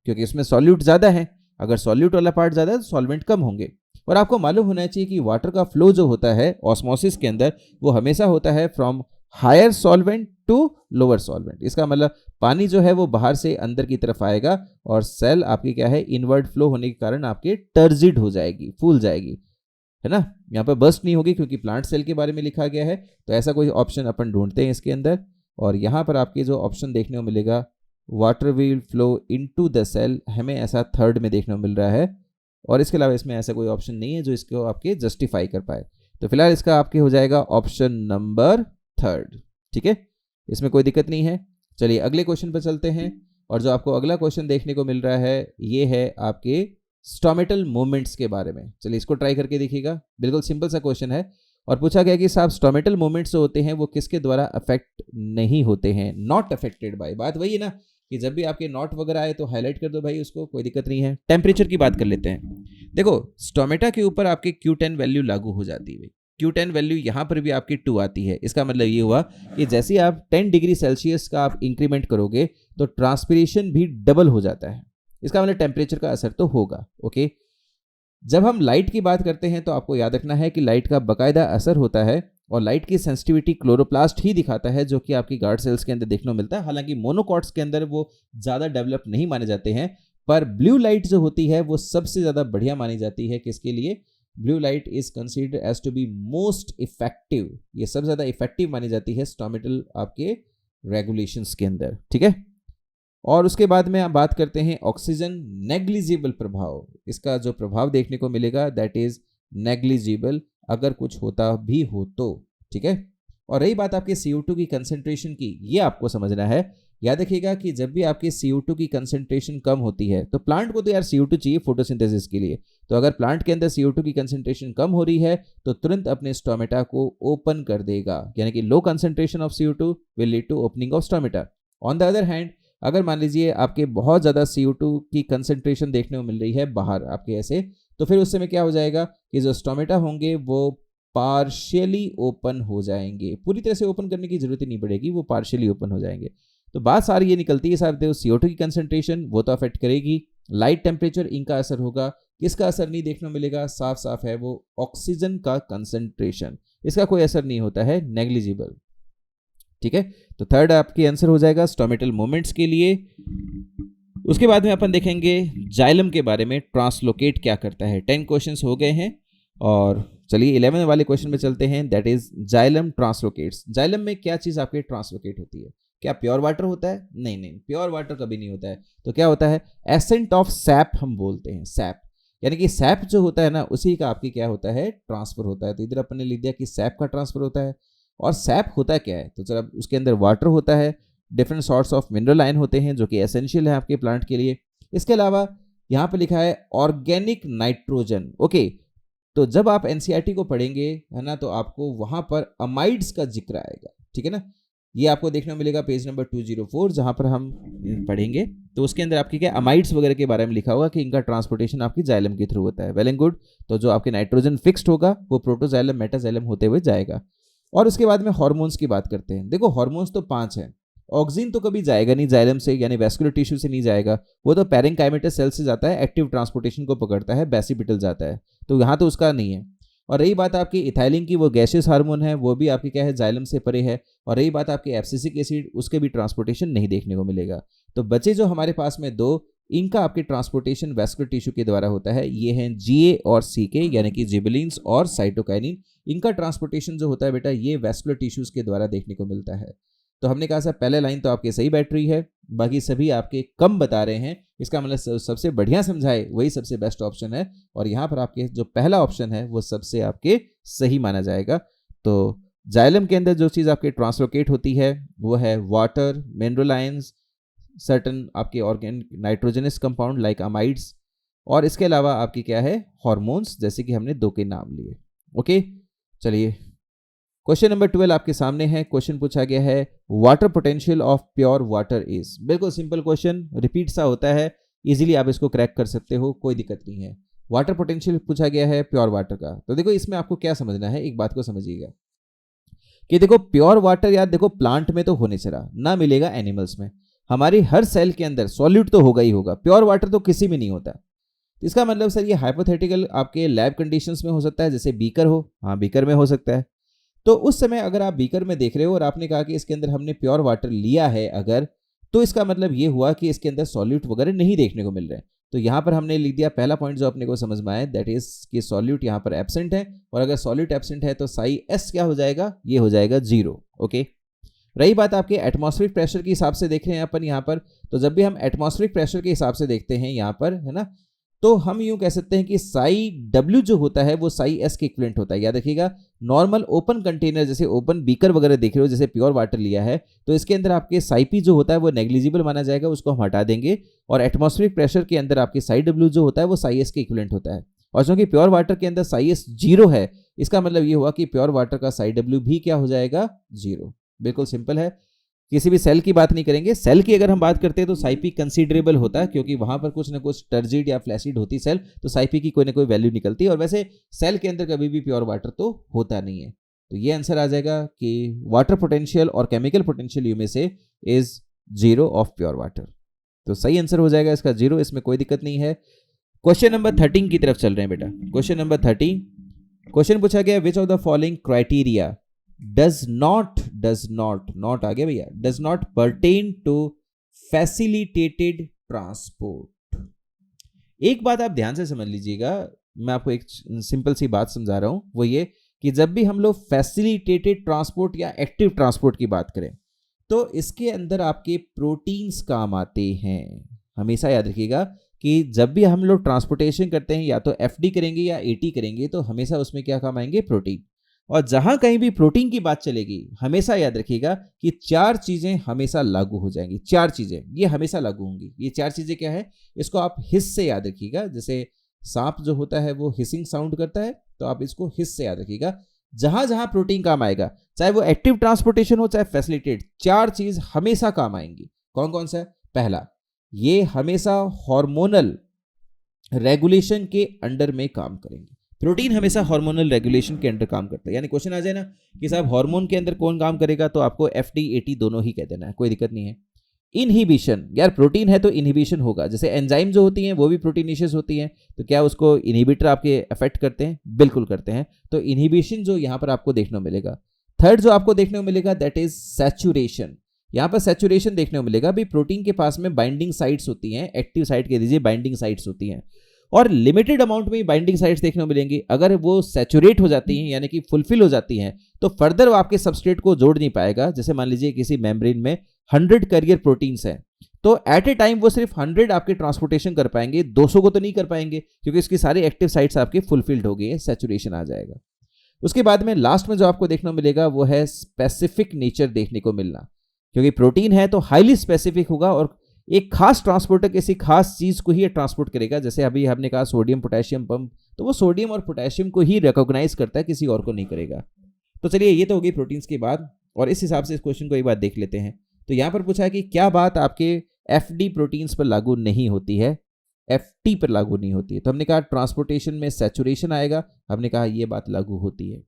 क्योंकि इसमें सॉल्यूट ज़्यादा है। अगर सॉल्यूट वाला पार्ट ज़्यादा है तो सॉल्वेंट कम होंगे। और आपको मालूम होना चाहिए कि वाटर का फ्लो जो होता है ऑस्मोसिस के अंदर वो हमेशा होता है from higher solvent to lower solvent. इसका मतलब पानी जो है वो बाहर से अंदर की तरफ आएगा और सेल आपकी क्या है, इनवर्ड फ्लो होने के कारण आपके टर्जिड हो जाएगी, फूल जाएगी, है ना। यहाँ पर बस्ट नहीं होगी क्योंकि प्लांट सेल के बारे में लिखा गया है, तो ऐसा कोई ऑप्शन अपन ढूंढते हैं इसके अंदर। और यहाँ पर आपके जो ऑप्शन देखने को मिलेगा water will flow into the cell, हमें ऐसा थर्ड में देखने को मिल रहा है, और इसके अलावा इसमें ऐसा कोई ऑप्शन नहीं है जो इसको आपके जस्टिफाई कर पाए। तो फिलहाल इसका आपके हो जाएगा ऑप्शन नंबर थर्ड। ठीक है, इसमें कोई दिक्कत नहीं है। चलिए अगले क्वेश्चन पर चलते हैं, और जो आपको अगला क्वेश्चन देखने को मिल रहा है ये है आपके स्टोमेटल मूवमेंट्स के बारे में। चलिए इसको ट्राई करके देखिएगा, बिल्कुल सिंपल सा क्वेश्चन है, और पूछा गया कि साहब स्टोमेटल मूवमेंट्स जो होते हैं वो किसके द्वारा अफेक्ट नहीं होते हैं, नॉट अफेक्टेड बाय। बात वही है ना कि जब भी आपके नॉट वगैरह आए तो हाईलाइट कर दो भाई उसको, कोई दिक्कत नहीं है। टेम्परेचर की बात कर लेते हैं। देखो स्टोमेटा के ऊपर आपके Q10 वैल्यू लागू हो जाती है। Q10 वैल्यू यहाँ पर भी आपकी 2 आती है। इसका मतलब ये हुआ कि जैसे आप 10 डिग्री सेल्सियस का आप इंक्रीमेंट करोगे तो ट्रांसपिरेशन भी डबल हो जाता है। इसका मतलब टेम्परेचर का असर तो होगा। ओके, जब हम लाइट की बात करते हैं तो आपको याद रखना है कि लाइट का बाकायदा असर होता है, और लाइट की सेंसिटिविटी क्लोरोप्लास्ट ही दिखाता है जो कि आपकी गार्ड सेल्स के अंदर देखने को मिलता है। हालांकि मोनोकॉट्स के अंदर वो ज़्यादा डेवलप नहीं माने जाते हैं, पर ब्लू लाइट जो होती है वो सबसे ज़्यादा बढ़िया मानी जाती है। किसके लिए? Blue light is considered as to be most effective, ये सबसे ज़्यादा इफेक्टिव मानी जाती है स्टोमेटल आपके रेगुलेशंस के अंदर। ठीक है, और उसके बाद में आप बात करते हैं ऑक्सीजन नेग्लिजिबल प्रभाव। इसका जो प्रभाव देखने को मिलेगा दैट इज नेग्लिजिबल, अगर कुछ होता भी हो तो। ठीक है, और रही बात आपके CO2 की कंसंट्रेशन की, ये आपको समझना है। याद रखिएगा कि जब भी आपके CO2 की कंसंट्रेशन कम होती है तो प्लांट को तो यार CO2 चाहिए फोटोसिंथेसिस के लिए, तो अगर प्लांट के अंदर CO2 की कंसंट्रेशन कम हो रही है तो तुरंत अपने स्टोमेटा को ओपन कर देगा, यानी कि low concentration of CO2 will lead to opening of stomata. On the other hand अगर मान लीजिए आपके बहुत ज़्यादा CO2 की कंसंट्रेशन देखने को मिल रही है बाहर आपके ऐसे, तो फिर उस समय क्या हो जाएगा कि जो स्टोमेटा होंगे वो पार्शियली ओपन हो जाएंगे। पूरी तरह से ओपन करने की जरूरत ही नहीं पड़ेगी, वो पार्शियली ओपन हो जाएंगे। तो बात सारी ये निकलती है साहब, CO2 की कंसंट्रेशन वो तो अफेक्ट करेगी, लाइट टेम्परेचर इनका असर होगा, किसका असर नहीं देखने को मिलेगा, साफ साफ है वो ऑक्सीजन का कंसंट्रेशन, इसका कोई असर नहीं होता है, नेग्लिजिबल। ठीक है, तो थर्ड आपकी आंसर हो जाएगा स्टोमेटल मूवमेंट्स के लिए। उसके बाद में अपन देखेंगे जाइलम के बारे में, ट्रांसलोकेट क्या करता है। 10 क्वेश्चंस हो गए हैं, और चलिए 11 वाले क्वेश्चन में चलते हैं, दैट इज जाइलम ट्रांसलोकेट्स। जाइलम में क्या चीज़ आपके ट्रांसलोकेट होती है? क्या प्योर वाटर होता है? नहीं नहीं, प्योर वाटर कभी नहीं होता है। तो क्या होता है? एसेंट ऑफ सैप हम बोलते हैं, सैप, यानी कि सैप जो होता है ना उसी का आपकी क्या होता है, ट्रांसफर होता है। तो इधर अपन ने लिख दिया कि सैप का ट्रांसफर होता है। और सैप होता क्या है? तो चलो उसके अंदर वाटर होता है, different sorts of mineral ion होते हैं जो कि एसेंशियल है आपके प्लांट के लिए। इसके अलावा यहाँ पे लिखा है ऑर्गेनिक नाइट्रोजन। ओके, तो जब आप एनसीईआरटी को पढ़ेंगे है ना, तो आपको वहां पर अमाइड्स का जिक्र आएगा। ठीक है ना, ये आपको देखने को मिलेगा पेज नंबर 204 जहां पर हम पढ़ेंगे, तो उसके अंदर आपकी क्या अमाइड्स वगैरह के बारे में लिखा होगा कि इनका ट्रांसपोर्टेशन आपकी जाइलम के थ्रू होता है। वेल एंड गुड, तो जो आपके नाइट्रोजन फिक्स्ड होगा वो प्रोटोजाइलम मेटाजाइलम होते हुए जाएगा। और उसके बाद में हार्मोन्स की बात करते हैं। देखो हार्मोन्स तो 5 हैं। ऑक्सीजन तो कभी जाएगा नहीं जाइलम से, यानी वैस्कुलर टिश्यू से नहीं जाएगा, वो तो पैरेंकाइमेटस सेल से जाता है, एक्टिव ट्रांसपोर्टेशन को पकड़ता है, बेसिपिटल जाता है, तो यहाँ तो उसका नहीं है। और रही बात आपकी इथाइलिन की, वो गैसियस हार्मोन है, वो भी आपकी क्या है, जाइलम से परे है। और रही बात आपकी एब्सिसिक एसिड, उसके भी ट्रांसपोर्टेशन नहीं देखने को मिलेगा। तो बचे जो हमारे पास में 2, इनका आपके ट्रांसपोर्टेशन वैस्कुलर टिश्यू के द्वारा होता है। ये हैं GA और CK, यानी कि जिबलिन्स और साइटोकाइनिन। इनका ट्रांसपोर्टेशन जो होता है बेटा ये वैस्कुलर टिश्यूज के द्वारा देखने को मिलता है। तो हमने कहा सर पहले लाइन तो आपके सही बैठ रही है, बाकी सभी आपके कम बता रहे हैं, इसका मतलब सबसे बढ़िया समझाए वही सबसे बेस्ट ऑप्शन है, और यहाँ पर आपके जो पहला ऑप्शन है वो सबसे आपके सही माना जाएगा। तो जाइलम के अंदर जो चीज़ आपके ट्रांसलोकेट होती है वो है वाटर, मिनरलाइंस, सर्टन आपके organic nitrogenous compound like amides, और इसके अलावा आपकी क्या है, हार्मोन्स, जैसे कि हमने 2 के नाम लिए। ओके, चलिए क्वेश्चन नंबर 12 आपके सामने है। क्वेश्चन पूछा गया है water potential of pure water is. बिल्कुल सिंपल क्वेश्चन, रिपीट सा होता है, इजीली आप इसको क्रैक कर सकते हो, कोई दिक्कत नहीं है। वाटर पोटेंशियल पूछा गया है प्योर वाटर का, तो देखो इसमें आपको क्या समझना है, एक बात को समझिएगा कि देखो प्योर वाटर यार देखो प्लांट में तो हो नहीं सकता, ना मिलेगा एनिमल्स में। हमारी हर सेल के अंदर सॉल्यूट तो होगा ही होगा, प्योर वाटर तो किसी में नहीं होता। इसका मतलब सर ये हाइपोथेटिकल आपके लैब कंडीशंस में हो सकता है, जैसे बीकर हो, हाँ बीकर में हो सकता है। तो उस समय अगर आप बीकर में देख रहे हो और आपने कहा कि इसके अंदर हमने प्योर वाटर लिया है अगर, तो इसका मतलब ये हुआ कि इसके अंदर सॉल्यूट वगैरह नहीं देखने को मिल रहे हैं। तो यहाँ पर हमने लिख दिया पहला पॉइंट जो अपने को समझ में आया, दैट इज कि सॉल्यूट यहाँ पर एब्सेंट है, और अगर सॉल्यूट एब्सेंट है तो साई एस क्या हो जाएगा, ये हो जाएगा 0। ओके, रही बात आपके एटमॉस्फेरिक प्रेशर के हिसाब से देख रहे हैं अपन यहाँ पर, तो जब भी हम एटमॉस्फेरिक प्रेशर के हिसाब से देखते हैं यहाँ पर, है ना, तो हम यूं कह सकते हैं कि साई डब्ल्यू जो होता है वो साई एस के इक्विवेलेंट होता है। याद रखिएगा, नॉर्मल ओपन कंटेनर जैसे ओपन बीकर वगैरह देख रहे हो, जैसे प्योर वाटर लिया है, तो इसके अंदर आपके साई पी जो होता है वो नेग्लिजिबल माना जाएगा, उसको हम हटा देंगे, और एटमॉस्फेरिक प्रेशर के अंदर आपके साई डब्ल्यू जो होता है वो साई एस के इक्विवेलेंट होता है। और चूंकि प्योर वाटर के अंदर साई एस 0 है, इसका मतलब ये हुआ कि प्योर वाटर का साई डब्ल्यू भी क्या हो जाएगा, 0। बिल्कुल सिंपल है, किसी भी सेल की बात नहीं करेंगे। सेल की अगर हम बात करते हैं तो साइपी कंसीडरेबल होता है, क्योंकि वहां पर कुछ ना कुछ टर्जिड या फ्लैसिड होती सेल, तो साइपी की कोई ना कोई वैल्यू निकलती है, और वैसे सेल के अंदर कभी भी प्योर वाटर तो होता नहीं है। तो ये आंसर आ जाएगा कि वाटर पोटेंशियल और केमिकल पोटेंशियल यू में से इज 0 ऑफ प्योर वाटर। तो सही आंसर हो जाएगा इसका 0, इसमें कोई दिक्कत नहीं है। क्वेश्चन नंबर 13 की तरफ चल रहे हैं बेटा। क्वेश्चन नंबर 13, क्वेश्चन पूछा गया विच of the following criteria does not not आ गया भैया, does not pertain to facilitated transport। एक बात आप ध्यान से समझ लीजिएगा, मैं आपको एक सिंपल सी बात समझा रहा हूं, वो ये कि जब भी हम लोग फैसिलिटेटेड ट्रांसपोर्ट या एक्टिव ट्रांसपोर्ट की बात करें तो इसके अंदर आपके प्रोटीन्स काम आते हैं। हमेशा याद रखिएगा कि जब भी हम लोग ट्रांसपोर्टेशन करते हैं, या तो एफडी करेंगे या एटी करेंगे, तो हमेशा उसमें क्या काम आएंगे, प्रोटीन। और जहां कहीं भी प्रोटीन की बात चलेगी, हमेशा याद रखिएगा कि 4 चीजें हमेशा लागू हो जाएंगी। 4 चीजें ये हमेशा लागू होंगी। ये 4 चीजें क्या है, इसको आप हिस से याद रखिएगा। जैसे सांप जो होता है वो हिसिंग साउंड करता है, तो आप इसको हिस से याद रखिएगा। जहां जहां प्रोटीन काम आएगा, चाहे वो एक्टिव ट्रांसपोर्टेशन हो चाहे फैसिलिटेट, 4 चीज हमेशा काम आएंगी। कौन कौन सा? पहला, ये हमेशा हार्मोनल रेगुलेशन के अंडर में काम करेंगे। प्रोटीन हमेशा हार्मोनल रेगुलेशन के अंडर काम करता है। यानी क्वेश्चन आ जाए ना कि साहब हार्मोन के अंदर कौन काम करेगा, तो आपको एफडी एटी दोनों ही कह देना है, कोई दिक्कत नहीं है। इनहिबिशन, यार प्रोटीन है तो इनहिबिशन होगा। जैसे एंजाइम जो होती हैं वो भी प्रोटीनिशियस होती हैं, तो क्या उसको इनहिबिटर आपके अफेक्ट करते हैं? बिल्कुल करते हैं। तो इनहिबिशन जो यहाँ पर आपको देखने को मिलेगा। थर्ड जो आपको देखने को मिलेगा दैट इज सैचुरेशन। यहाँ पर सैचुरेशन देखने को मिलेगा। भी प्रोटीन के पास में बाइंडिंग साइट्स होती हैं, एक्टिव साइट कह दीजिए, बाइंडिंग साइट्स होती हैं, और लिमिटेड अमाउंट में बाइंडिंग साइट्स देखने को मिलेंगी। अगर वो सैचुरेट हो जाती हैं यानी कि फुलफिल हो जाती हैं, तो फर्दर वो आपके सबस्ट्रेट को जोड़ नहीं पाएगा। जैसे मान लीजिए किसी मेम्ब्रेन में 100 कैरियर प्रोटीन्स हैं, तो एट ए टाइम वो सिर्फ 100 आपके ट्रांसपोर्टेशन कर पाएंगे, 200 को तो नहीं कर पाएंगे, क्योंकि इसकी सारी एक्टिव साइट्स आपकी फुलफिल्ड हो गई है, सैचुरेशन आ जाएगा। उसके बाद में लास्ट में जो आपको देखने को मिलेगा वो है स्पेसिफिक नेचर देखने को मिलना, क्योंकि प्रोटीन है तो हाईली स्पेसिफिक होगा और एक खास ट्रांसपोर्टर किसी खास चीज को ही ट्रांसपोर्ट करेगा। जैसे अभी हमने कहा सोडियम पोटेशियम पंप, तो वो सोडियम और पोटेशियम को ही रिकॉग्नाइज करता है, किसी और को नहीं करेगा। तो चलिए ये तो होगी प्रोटीन्स की बात, और इस हिसाब से इस क्वेश्चन को एक बार देख लेते हैं। तो यहां पर पूछा है कि क्या बात आपके एफडी प्रोटीन्स पर लागू नहीं होती है, एफटी पर लागू नहीं होती है। तो हमने कहा ट्रांसपोर्टेशन में सैचुरेशन आएगा, हमने कहा यह बात लागू होती है।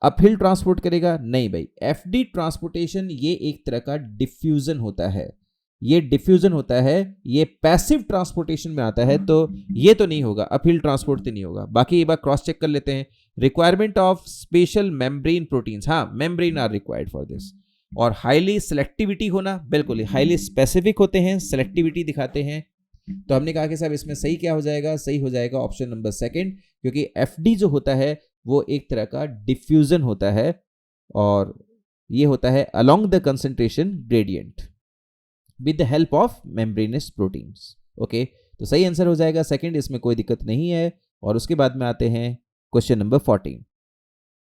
अपहिल ट्रांसपोर्ट करेगा? नहीं भाई, एफडी ट्रांसपोर्टेशन ये एक तरह का डिफ्यूजन होता है, ये डिफ्यूजन होता है, ये पैसिव ट्रांसपोर्टेशन में आता है, तो ये तो नहीं होगा, अपहिल ट्रांसपोर्ट तो नहीं होगा। बाकी एक बार क्रॉस चेक कर लेते हैं। Requirement of special membrane proteins, हाँ membrane are required for this. और हाईली सिलेक्टिविटी होना, बिल्कुल हाईली स्पेसिफिक होते हैं, सिलेक्टिविटी दिखाते हैं। तो हमने कहा कि साहब इसमें सही क्या हो जाएगा? सही हो जाएगा ऑप्शन नंबर 2, क्योंकि एफडी जो होता है वो एक तरह का डिफ्यूजन होता है, और ये होता है along the concentration gradient with the help of membranous proteins। Okay, तो सही आंसर हो जाएगा सेकंड, इसमें कोई दिक्कत नहीं है। और उसके बाद में आते हैं question number 14।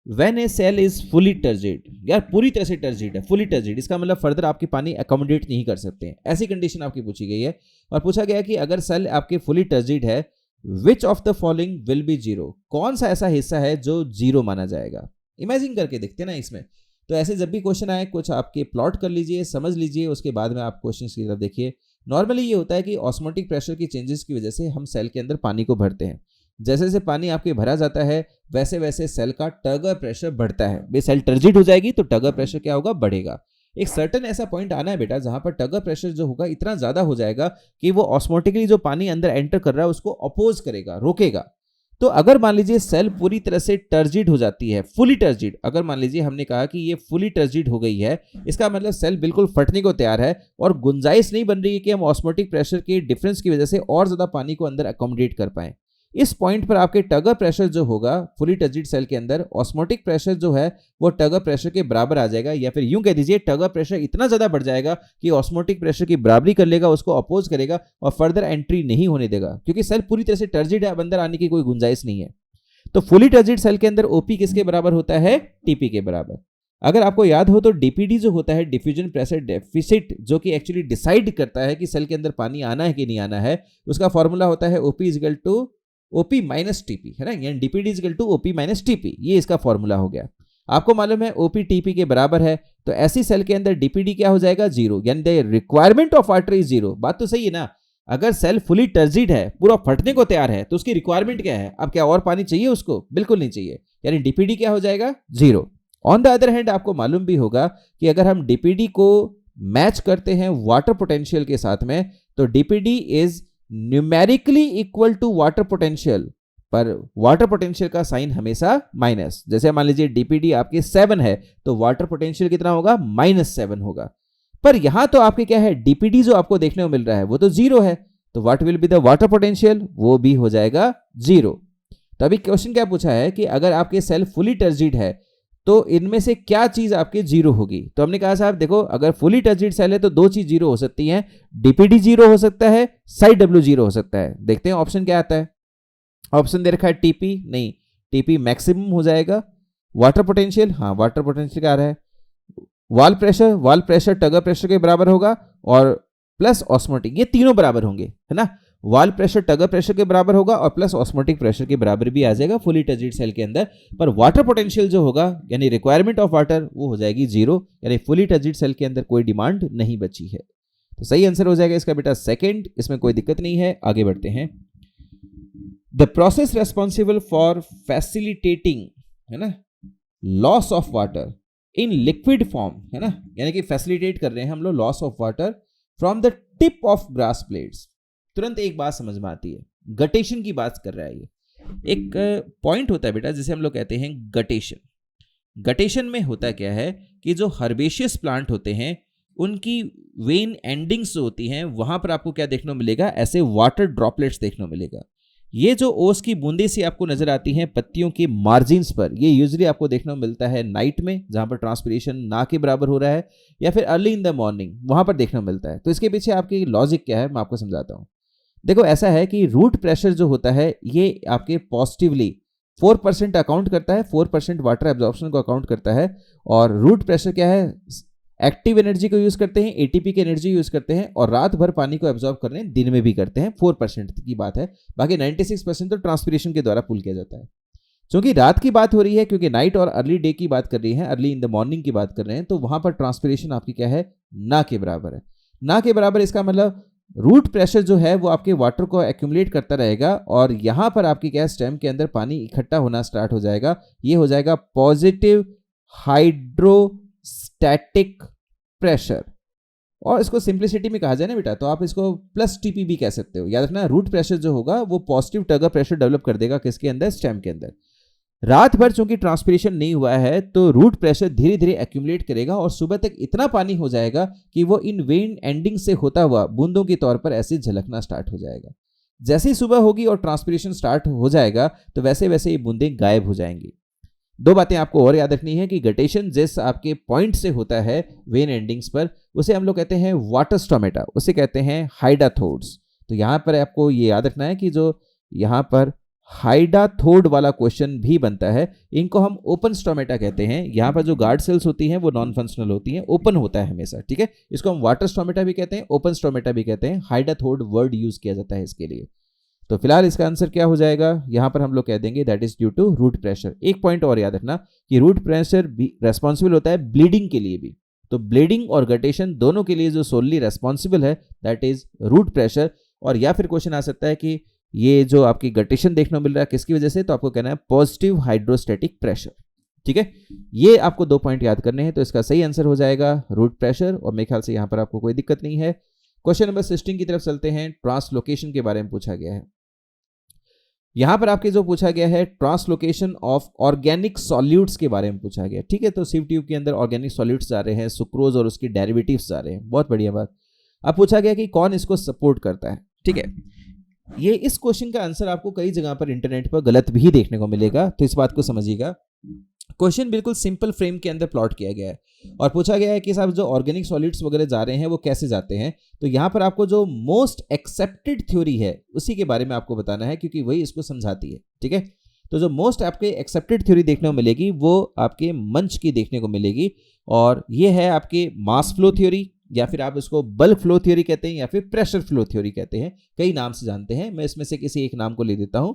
When a cell is fully turgid, यार पूरी तरह से टर्जिड है, फुली टर्जिड इसका मतलब फर्दर आपकी पानी अकोमोडेट नहीं कर सकते हैं, ऐसी कंडीशन आपकी पूछी गई है। और पूछा गया कि अगर सेल आपके फुली टर्जिड है, विच of the following will be zero, कौन सा ऐसा हिस्सा है जो जीरो माना जाएगा। इमेजिन करके देखते हैं ना इसमें। तो ऐसे जब भी क्वेश्चन आए कुछ आपके प्लॉट कर लीजिए, समझ लीजिए, उसके बाद में आप क्वेश्चन की तरफ देखिए। नॉर्मली ये होता है कि ऑस्मोटिक प्रेशर की चेंजेस की वजह से हम सेल के अंदर पानी को भरते हैं। जैसे जैसे पानी आपके भरा जाता है वैसे वैसे सेल का टगर प्रेशर बढ़ता है। बे सेल टर्जिड हो जाएगी तो टगर प्रेशर क्या होगा, बढ़ेगा। एक सर्टेन ऐसा पॉइंट आना है बेटा जहां पर टगर प्रेशर जो होगा इतना ज्यादा हो जाएगा कि वो ऑस्मोटिकली जो पानी अंदर एंटर कर रहा है उसको अपोज करेगा, रोकेगा। तो अगर मान लीजिए सेल पूरी तरह से टर्जिड हो जाती है, फुली टर्जिड, अगर मान लीजिए हमने कहा कि ये फुली टर्जिड हो गई है, इसका मतलब सेल बिल्कुल फटने को तैयार है और गुंजाइश नहीं बन रही है कि हम ऑस्मोटिक प्रेशर के डिफरेंस की वजह से और ज्यादा पानी को अंदर अकोमोडेट कर पाए। इस पॉइंट पर आपके टगर प्रेशर जो होगा फुली टर्जिड सेल के अंदर, ऑस्मोटिक प्रेशर जो है वो टगर प्रेशर के बराबर आ जाएगा, या फिर यूं कह दीजिए टगर प्रेशर इतना ज्यादा बढ़ जाएगा कि ऑस्मोटिक प्रेशर की बराबरी कर लेगा, उसको अपोज करेगा और फर्दर एंट्री नहीं होने देगा, क्योंकि सेल पूरी तरह से टर्जिड है, अब अंदर आने की कोई गुंजाइश नहीं है। तो फुली टर्जिड सेल के अंदर ओपी किसके बराबर होता है, टीपी के बराबर। अगर आपको याद हो तो डीपीडी जो होता है, डिफ्यूजन प्रेशर डेफिसिट, जो कि एक्चुअली डिसाइड करता है कि सेल के अंदर पानी आना है कि नहीं आना है, उसका फॉर्मूला होता है OP is equal to OP minus TP, है ना, यानी DPD is equal to OP minus TP, ये इसका फॉर्मूला हो गया। आपको मालूम है ओपी टीपी के बराबर है, तो ऐसी सेल के अंदर डीपीडी क्या हो जाएगा, जीरो, यानी the requirement of water is zero. बात तो सही है ना। अगर सेल फुली टर्जिड है, पूरा फटने को तैयार है, तो उसकी रिक्वायरमेंट क्या है, अब क्या और पानी चाहिए उसको, बिल्कुल नहीं चाहिए, यानी डीपीडी क्या हो जाएगा, zero. On the other hand आपको मालूम भी होगा कि अगर हम डीपीडी को मैच करते हैं वाटर पोटेंशियल के साथ में, तो DPD is numerically equal to water potential, पर वाटर पोटेंशियल का साइन हमेशा माइनस। जैसे मान लीजिए डीपीडी आपके 7 है तो वाटर पोटेंशियल कितना होगा, -7 होगा। पर यहां तो आपके क्या है, डीपीडी जो आपको देखने को मिल रहा है वो तो जीरो है, तो what will be the water potential, वो भी हो जाएगा जीरो। तो अभी क्वेश्चन क्या पूछा है कि अगर आपके सेल फुली टर्जिड है तो इनमें से क्या चीज आपके जीरो होगी। तो हमने कहा साहब देखो, अगर फुली टर्जिड सेल है तो दो चीज जीरो हो सकती हैं, डीपीडी जीरो हो सकता है, साइड डब्ल्यू जीरो हो सकता है। देखते हैं ऑप्शन क्या आता है। ऑप्शन दे रखा है टीपी, नहीं, टीपी मैक्सिमम हो जाएगा। वाटर पोटेंशियल, हाँ वाटर पोटेंशियल क्या आ रहा है, वाल प्रेशर टगर प्रेशर के बराबर होगा और प्लस ऑस्मोटिक, ये तीनों बराबर होंगे, है ना। वाल प्रेशर टगर प्रेशर के बराबर होगा और प्लस ऑस्मोटिक प्रेशर के बराबर भी आ जाएगा फुली टर्जिड सेल के अंदर। पर वाटर पोटेंशियल जो होगा यानी रिक्वायरमेंट ऑफ वाटर, वो हो जाएगी जीरो, यानी फुली टर्जिड सेल के अंदर कोई डिमांड नहीं बची है। तो सही आंसर हो जाएगा इसका बेटा सेकंड, इसमें कोई दिक्कत नहीं है। आगे बढ़ते हैं। The process responsible for facilitating, है ना, loss of water in liquid form, है ना, यानी कि फैसिलिटेट कर रहे हैं हम लोग loss of water from the tip of grass plates. तुरंत एक बात समझ में आती है, गटेशन की बात कर रहा है ये। एक पॉइंट होता है बेटा जिसे हम लोग कहते हैं गटेशन। गटेशन में होता क्या है कि जो हर्बेशियस प्लांट होते हैं उनकी वेन एंडिंग्स जो होती हैं वहां पर आपको क्या देखने को मिलेगा, ऐसे वाटर ड्रॉपलेट्स देखने को मिलेगा। ये जो ओस की बूंदे सी आपको नजर आती हैं पत्तियों के मार्जिन्स पर, ये यूजुअली आपको देखने को मिलता है नाइट में जहां पर ट्रांसपिरेशन ना के बराबर हो रहा है, या फिर अर्ली इन द मॉर्निंग वहां पर देखने को मिलता है। तो इसके पीछे आपकी लॉजिक क्या है मैं आपको समझाता हूं। देखो ऐसा है कि रूट प्रेशर जो होता है ये आपके पॉजिटिवली 4% अकाउंट करता है, 4% वाटर एब्जॉर्प्शन को अकाउंट करता है। और रूट प्रेशर क्या है, एक्टिव एनर्जी को यूज करते हैं, एटीपी की एनर्जी यूज करते हैं, और रात भर पानी को एब्जॉर्ब करने दिन में भी करते हैं। 4% की बात है, बाकी 96% तो ट्रांसपिरेशन के द्वारा पुल किया जाता है। क्योंकि रात की बात हो रही है, क्योंकि नाइट और अर्ली डे की बात कर रही है, अर्ली इन द मॉर्निंग की बात कर रहे हैं, तो वहां पर ट्रांसपिरेशन आपकी क्या है, ना के बराबर है। ना के बराबर इसका मतलब रूट प्रेशर जो है वो आपके वाटर को एक्यूमुलेट करता रहेगा और यहां पर आपकी क्या स्टेम के अंदर पानी इकट्ठा होना स्टार्ट हो जाएगा। ये हो जाएगा पॉजिटिव हाइड्रोस्टैटिक प्रेशर। और इसको सिंप्लिसिटी में कहा जाए ना बेटा तो आप इसको प्लस टीपी भी कह सकते हो। याद रखना, रूट प्रेशर जो होगा वो पॉजिटिव टगर प्रेशर डेवलप कर देगा किसके अंदर, स्टेम के अंदर। रात भर चूंकि ट्रांसपिरेशन नहीं हुआ है तो रूट प्रेशर धीरे धीरे एक्यूमुलेट करेगा और सुबह तक इतना पानी हो जाएगा कि वो इन वेन एंडिंग से होता हुआ बूंदों के तौर पर ऐसे झलकना स्टार्ट हो जाएगा। जैसे ही सुबह होगी और ट्रांसपिरेशन स्टार्ट हो जाएगा तो वैसे वैसे ये बूंदें गायब हो जाएंगी। दो बातें आपको और याद रखनी है कि गटेशन जिस आपके पॉइंट से होता है वेन एंडिंग्स पर, उसे हम लोग कहते हैं वाटर स्टोमेटा, उसे कहते हैं हाइडाथोड्स। तो यहाँ पर आपको ये याद रखना है कि जो यहाँ पर हाइडाथोड वाला क्वेश्चन भी बनता है, इनको हम ओपन स्टोमेटा कहते हैं। यहाँ पर जो गार्ड सेल्स होती हैं वो नॉन फंक्शनल होती हैं, ओपन होता है हमेशा, ठीक है। इसको हम वाटर स्टोमेटा भी कहते हैं, ओपन स्टोमेटा भी कहते हैं। हाइडाथोड वर्ड यूज किया जाता है इसके लिए। तो फिलहाल इसका आंसर क्या हो जाएगा, यहाँ पर हम लोग कह देंगे that is due to root pressure. एक पॉइंट और याद रखना कि रूट प्रेशर भी रेस्पॉन्सिबल होता है ब्लीडिंग के लिए भी। तो ब्लीडिंग और गटेशन दोनों के लिए जो सोलली रेस्पॉन्सिबल है दैट इज रूट प्रेशर। और या फिर क्वेश्चन आ सकता है कि ये जो आपकी गटेशन देखने को मिल रहा है किसकी वजह से, तो आपको कहना है पॉजिटिव हाइड्रोस्टैटिक प्रेशर, ठीक है। ये आपको 2 पॉइंट याद करने हैं। तो इसका सही आंसर हो जाएगा रूट प्रेशर, और मेरे ख्याल से यहां पर आपको कोई दिक्कत नहीं है। क्वेश्चन नंबर 16 की तरफ चलते हैं। ट्रांसलोकेशन के बारे में पूछा गया है। यहां पर आपके जो पूछा गया है ट्रांसलोकेशन ऑफ ऑर्गेनिक सॉल्यूट्स के बारे में पूछा गया, ठीक है। तो सिव ट्यूब के अंदर ऑर्गेनिक सॉल्यूट्स जा रहे हैं, सुक्रोज और उसकी डेरिवेटिव्स जा रहे हैं, बहुत बढ़िया बात। अब पूछा गया कि कौन इसको सपोर्ट करता है, ठीक है। ये इस क्वेश्चन का आंसर आपको कई जगह पर इंटरनेट पर गलत भी देखने को मिलेगा, तो इस बात को समझिएगा। क्वेश्चन बिल्कुल सिंपल फ्रेम के अंदर प्लॉट किया गया है और पूछा गया है कि साहब जो ऑर्गेनिक सॉलिड्स वगैरह जा रहे हैं वो कैसे जाते हैं। तो यहाँ पर आपको जो मोस्ट एक्सेप्टेड थ्योरी है उसी के बारे में आपको बताना है, क्योंकि वही इसको समझाती है, ठीक है। तो जो मोस्ट आपके एक्सेप्टेड थ्योरी देखने को मिलेगी वो आपके मंच की देखने को मिलेगी, और ये है आपके मास फ्लो थ्योरी, या फिर आप इसको बल्क फ्लो थ्योरी कहते हैं, या फिर प्रेशर फ्लो थ्योरी कहते हैं, कई नाम से जानते हैं। मैं इसमें से किसी एक नाम को ले देता हूं,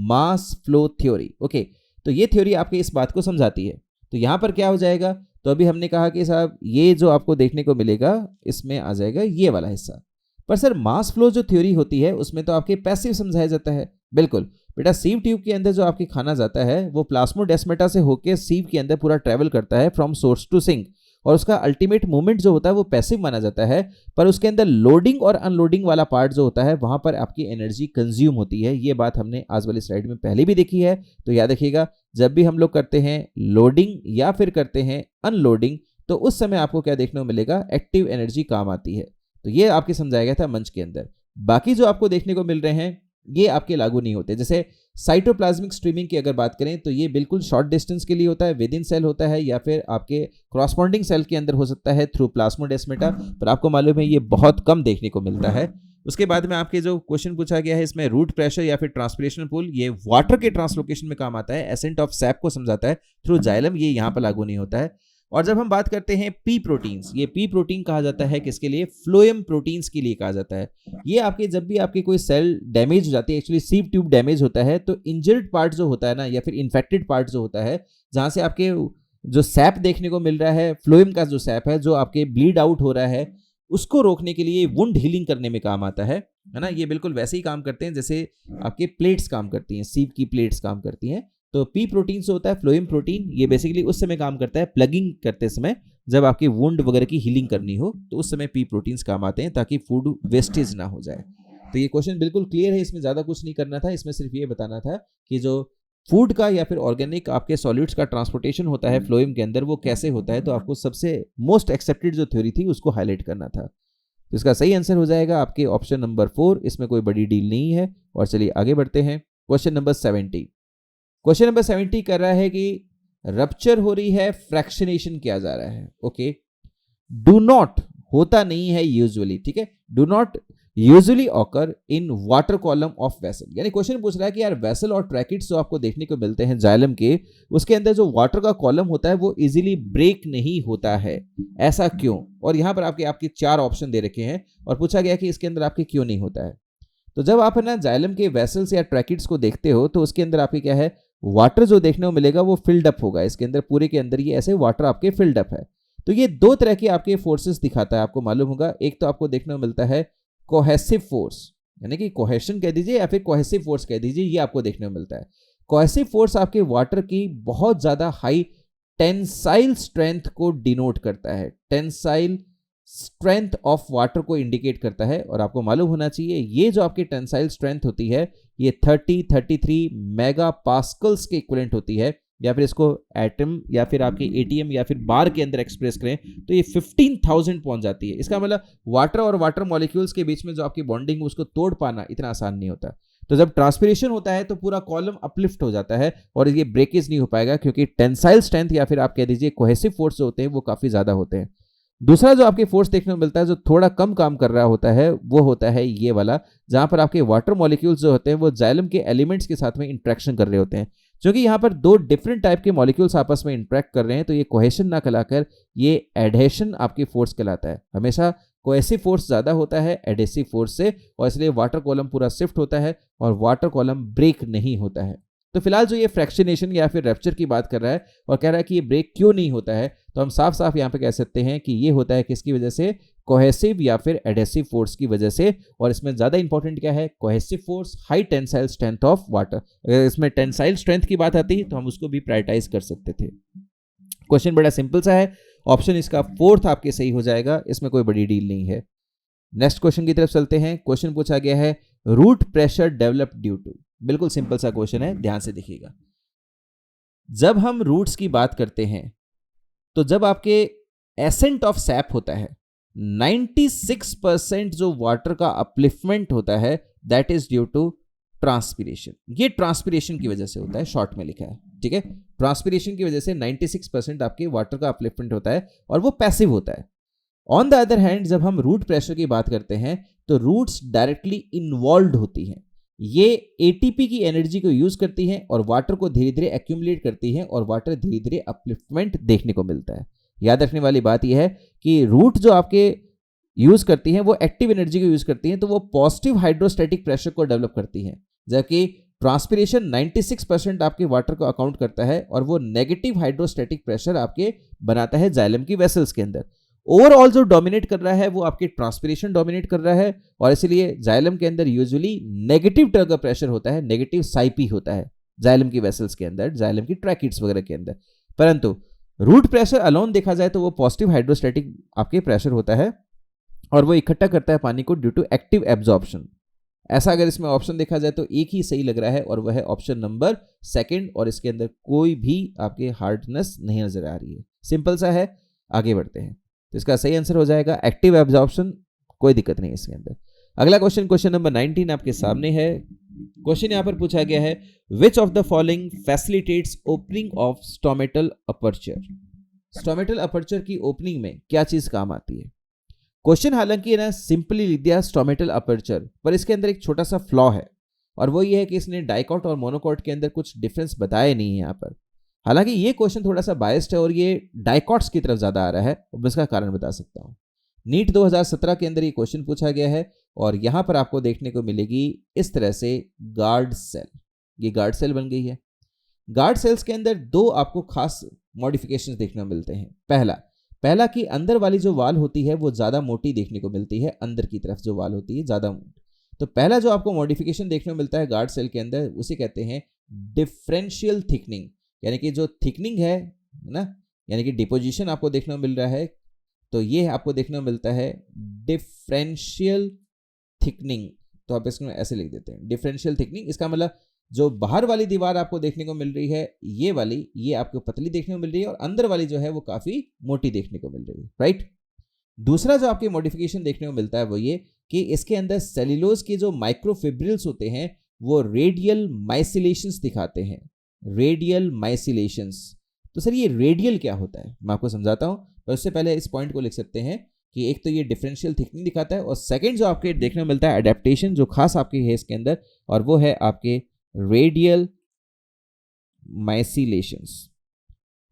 मास फ्लो थ्योरी, ओके। तो ये थ्योरी आपके इस बात को समझाती है। तो यहां पर क्या हो जाएगा, तो अभी हमने कहा कि साहब ये जो आपको देखने को मिलेगा इसमें आ जाएगा ये वाला हिस्सा। पर सर मास फ्लो जो थ्योरी होती है उसमें तो आपके पैसिव समझाया जाता है। बिल्कुल बेटा, सीव ट्यूब के अंदर जो आपकी खाना जाता है वो प्लाज्मोडेस्माटा से होकर सीव के अंदर पूरा ट्रेवल करता है फ्रॉम सोर्स टू सिंक, और उसका अल्टीमेट मूवमेंट जो होता है वो पैसिव माना जाता है। पर उसके अंदर लोडिंग और अनलोडिंग वाला पार्ट जो होता है वहां पर आपकी एनर्जी कंज्यूम होती है। ये बात हमने आज वाली स्लाइड में पहले भी देखी है। तो याद रखिएगा, जब भी हम लोग करते हैं लोडिंग या फिर करते हैं अनलोडिंग, तो उस समय आपको क्या देखने को मिलेगा, एक्टिव एनर्जी काम आती है। तो ये आपके समझाया गया था मंच के अंदर। बाकी जो आपको देखने को मिल रहे हैं ये आपके लागू नहीं होते। जैसे साइटोप्लाज्मिक स्ट्रीमिंग की अगर बात करें तो ये बिल्कुल शॉर्ट डिस्टेंस के लिए होता है, विद इन सेल होता है, या फिर आपके क्रॉसबॉन्डिंग सेल के अंदर हो सकता है थ्रू प्लाज्मोडेस्माटा, पर आपको मालूम है ये बहुत कम देखने को मिलता है। उसके बाद में आपके जो क्वेश्चन पूछा गया है इसमें रूट प्रेशर या फिर ट्रांसपिरेशनल पूल, ये वाटर के ट्रांसलोकेशन में काम आता है, एसेंट ऑफ सैप को समझाता है थ्रू जाइलम, ये यहाँ पर लागू नहीं होता है। और जब हम बात करते हैं पी प्रोटीन्स, ये पी प्रोटीन कहा जाता है किसके लिए, फ्लोएम प्रोटीन्स के लिए कहा जाता है। ये आपके जब भी आपकी कोई सेल डैमेज हो जाती है, एक्चुअली सीव ट्यूब डैमेज होता है, तो इंजर्ड पार्ट जो होता है ना, या फिर इन्फेक्टेड पार्ट जो होता है, जहां से आपके जो सैप देखने को मिल रहा है, फ्लोएम का जो सैप है जो आपके ब्लीड आउट हो रहा है, उसको रोकने के लिए वुंड हीलिंग करने में काम आता है ना। ये बिल्कुल वैसे ही काम करते हैं जैसे आपके प्लेट्स काम करती हैं, सीव की प्लेट्स काम करती हैं। तो पी प्रोटीन से होता है फ्लोएम प्रोटीन, ये बेसिकली उस समय काम करता है प्लगिंग करते समय, जब आपकी वुंड वगैरह की हीलिंग करनी हो तो उस समय पी प्रोटीन्स काम आते हैं ताकि फूड वेस्टेज ना हो जाए। तो ये क्वेश्चन बिल्कुल क्लियर है, इसमें ज़्यादा कुछ नहीं करना था। इसमें सिर्फ ये बताना था कि जो फूड का या फिर ऑर्गेनिक आपके सॉलिड्स का ट्रांसपोर्टेशन होता है फ्लोएम के अंदर वो कैसे होता है, तो आपको सबसे मोस्ट एक्सेप्टेड जो थ्योरी थी उसको हाईलाइट करना था। तो इसका सही आंसर हो जाएगा आपके ऑप्शन नंबर 4, इसमें कोई बड़ी डील नहीं है। और चलिए आगे बढ़ते हैं। Question number 70। क्वेश्चन नंबर 70 कर रहा है कि रप्चर हो रही है, फ्रैक्शनेशन किया जा रहा है, ओके। डू नॉट होता नहीं है यूजुअली, ठीक है, do not usually occur in water column of vessel. यानी क्वेश्चन पूछ रहा है कि यार वेसल और ट्रैकिट्स जो आपको देखने को मिलते हैं जाइलम के, उसके अंदर जो वाटर का कॉलम होता है वो इजीली ब्रेक नहीं होता है, ऐसा क्यों। और यहां पर आपके 4 ऑप्शन दे रखे हैं और पूछा गया कि इसके अंदर आपके क्यों नहीं होता है। तो जब आप है ना जाइलम के वेसल्स या ट्रैकिट्स को देखते हो तो उसके अंदर आपके क्या है, वाटर जो देखने को मिलेगा वो फिल्ड अप होगा, इसके अंदर पूरे के अंदर ये ऐसे वाटर आपके फिल्ड अप है। तो ये 2 तरह के आपके फोर्सेस दिखाता है, आपको मालूम होगा। एक तो आपको देखने को मिलता है कोहेसिव फोर्स, यानी कि कोहेशन कह दीजिए या फिर कोहेसिव फोर्स कह दीजिए, ये आपको देखने को मिलता है। कोहेसिव फोर्स आपके वाटर की बहुत ज्यादा हाई टेंसाइल स्ट्रेंथ को डिनोट करता है, टेंसाइल स्ट्रेंथ ऑफ वाटर को इंडिकेट करता है। और आपको मालूम होना चाहिए ये जो आपकी टेंसाइल स्ट्रेंथ होती है ये 33 मेगा पास्कल्स के इक्विवेलेंट होती है, या फिर इसको एटम या फिर आपके एटीएम या फिर बार के अंदर एक्सप्रेस करें तो ये 15,000 पहुंच जाती है। इसका मतलब वाटर और वाटर मॉलिक्यूल्स के बीच में जो आपकी बॉन्डिंग उसको तोड़ पाना इतना आसान नहीं होता। तो जब ट्रांसपिरेशन होता है तो पूरा कॉलम अपलिफ्ट हो जाता है और ये ब्रेकेज नहीं हो पाएगा, क्योंकि टेंसाइल स्ट्रेंथ या फिर आप कह दीजिए कोहेसिव फोर्स जो होते हैं वो काफी ज्यादा होते हैं। दूसरा जो आपके फोर्स देखने को मिलता है जो थोड़ा कम काम कर रहा होता है वो होता है ये वाला, जहां पर आपके वाटर मॉलिक्यूल्स जो होते हैं वो जाइलम के एलिमेंट्स के साथ में इंट्रैक्शन कर रहे होते हैं। क्योंकि यहाँ पर दो डिफरेंट टाइप के मॉलिक्यूल्स आपस में इंट्रैक्ट कर रहे हैं तो ये कोहेशन ना कहलाकर ये एडहेशन आपकी फोर्स कहलाता है। हमेशा कोहेसिव फोर्स ज़्यादा होता है एडहेसिव फोर्स से, और इसलिए वाटर कॉलम पूरा शिफ्ट होता है और वाटर कॉलम ब्रेक नहीं होता है। तो फिलहाल जो ये फ्रैक्शनेशन या फिर रैप्चर की बात कर रहा है और कह रहा है कि ये ब्रेक क्यों नहीं होता है, तो हम साफ साफ यहाँ पे कह सकते हैं कि ये होता है किसकी वजह से, कोहेसिव या फिर एडहेसिव फोर्स की वजह से। और इसमें ज़्यादा इंपॉर्टेंट क्या है, cohesive force, high tensile strength of water. अगर इसमें टेंसाइल स्ट्रेंथ की बात आती है तो हम उसको भी प्रायोरिटाइज कर सकते थे। क्वेश्चन बड़ा सिंपल सा है, ऑप्शन इसका फोर्थ आपके सही हो जाएगा, इसमें कोई बड़ी डील नहीं है। नेक्स्ट क्वेश्चन की तरफ चलते हैं। क्वेश्चन पूछा गया है root pressure develop due to, बिल्कुल सिंपल सा क्वेश्चन है, ध्यान से देखिएगा। जब हम रूट्स की बात करते हैं तो जब आपके एसेंट ऑफ सैप होता है 96% जो वाटर का अपलिफ्टमेंट होता है that is due to transpiration. ये ट्रांसपिरेशन की वजह से होता है, शॉर्ट में लिखा है, ठीक है। ट्रांसपिरेशन की वजह से 96% आपके वाटर का अपलिफ्टमेंट होता है और वो पैसिव होता है। ऑन द अदर हैंड जब हम रूट प्रेशर की बात करते हैं तो रूट्स डायरेक्टली इन्वॉल्व होती हैं। ये एटीपी की एनर्जी को यूज करती हैं और वाटर को धीरे धीरे एक्यूमुलेट करती हैं और वाटर धीरे धीरे अपलिफ्टमेंट देखने को मिलता है। याद रखने वाली बात यह है कि रूट जो आपके यूज करती हैं वो एक्टिव एनर्जी को यूज करती हैं, तो वो पॉजिटिव हाइड्रोस्टैटिक प्रेशर को डेवलप करती हैं, जबकि ट्रांसपिरेशन 96% आपके वाटर को अकाउंट करता है और वो नेगेटिव हाइड्रोस्टैटिक प्रेशर आपके बनाता है जाइलम की वेसल्स के अंदर। ओवरऑल जो डोमिनेट कर रहा है वो आपकी ट्रांसपिरेशन डोमिनेट कर रहा है और इसलिए जाइलम के अंदर यूजुअली नेगेटिव टर्गर प्रेशर होता है, नेगेटिव साइपी होता है जाइलम की वेसल्स के अंदर, जाइलम की ट्रैकिट्स वगैरह के अंदर। परंतु रूट प्रेशर अलोन देखा जाए तो वो पॉजिटिव हाइड्रोस्टैटिक आपके प्रेशर होता है और वो इकट्ठा करता है पानी को ड्यू टू एक्टिव एब्जॉर्प्शन। ऐसा अगर इसमें ऑप्शन देखा जाए तो एक ही सही लग रहा है और वह है ऑप्शन नंबर सेकंड, और इसके अंदर कोई भी आपके हार्डनेस नहीं नजर आ रही है। सिंपल सा है, आगे बढ़ते हैं। तो इसका सही आंसर हो जाएगा एक्टिव एब्जॉर्प्शन, कोई दिक्कत नहीं इसके अंदर। अगला क्वेश्चन, क्वेश्चन नंबर 19 आपके सामने है। क्वेश्चन यहां पर पूछा गया है विच of the following facilitates opening of stomatal aperture. Stomatal aperture की ओपनिंग में क्या चीज काम आती है। क्वेश्चन हालांकि ना सिंपली लिख दिया स्टोमेटल अपर्चर, पर इसके अंदर एक छोटा सा फ्लॉ है और वो ये है कि इसने डाइकॉट और मोनोकॉट के अंदर कुछ डिफरेंस बताया नहीं है यहाँ पर। हालांकि ये क्वेश्चन थोड़ा सा बायस्ड है और ये डाइकॉट्स की तरफ ज्यादा आ रहा है और मैं इसका कारण बता सकता हूँ। नीट 2017 के अंदर ये क्वेश्चन पूछा गया है और यहां पर आपको देखने को मिलेगी इस तरह से गार्ड सेल, ये गार्ड सेल बन गई है। गार्ड सेल्स के अंदर दो आपको खास मॉडिफिकेशंस देखने को मिलते हैं। पहला कि अंदर वाली जो वाल होती है वो ज़्यादा मोटी देखने को मिलती है, अंदर की तरफ जो वाल होती है ज़्यादा मोटी। तो पहला जो आपको मॉडिफिकेशन देखने को मिलता है गार्ड सेल के अंदर उसे कहते हैं डिफरेंशियल थिकनिंग, यानी कि जो थिकनिंग है ना, यानी कि डिपोजिशन आपको देखने को मिल रहा है, तो ये आपको देखने को मिलता है डिफरेंशियल थिकनिंग। तो आप इसको ऐसे लिख देते हैं डिफरेंशियल थिकनिंग। इसका मतलब जो बाहर वाली दीवार आपको देखने को मिल रही है ये वाली, ये आपको पतली देखने को मिल रही है और अंदर वाली जो है वो काफी मोटी देखने को मिल रही है, राइट। दूसरा जो आपकी मॉडिफिकेशन देखने को मिलता है वो ये कि इसके अंदर सेल्यूलोज के जो माइक्रोफिब्रिल्स होते हैं वो रेडियल माइसिलेशंस दिखाते हैं, रेडियल माइसिलेशंस। तो सर ये रेडियल क्या होता है मैं आपको समझाता हूं, पर उससे पहले इस पॉइंट को लिख सकते हैं कि एक तो ये डिफरेंशियल थिकनिंग दिखाता है और सेकंड जो आपके देखने को मिलता है एडेप्टेशन जो खास आपके है इसके अंदर, और वो है आपके रेडियल माइसिलेशंस।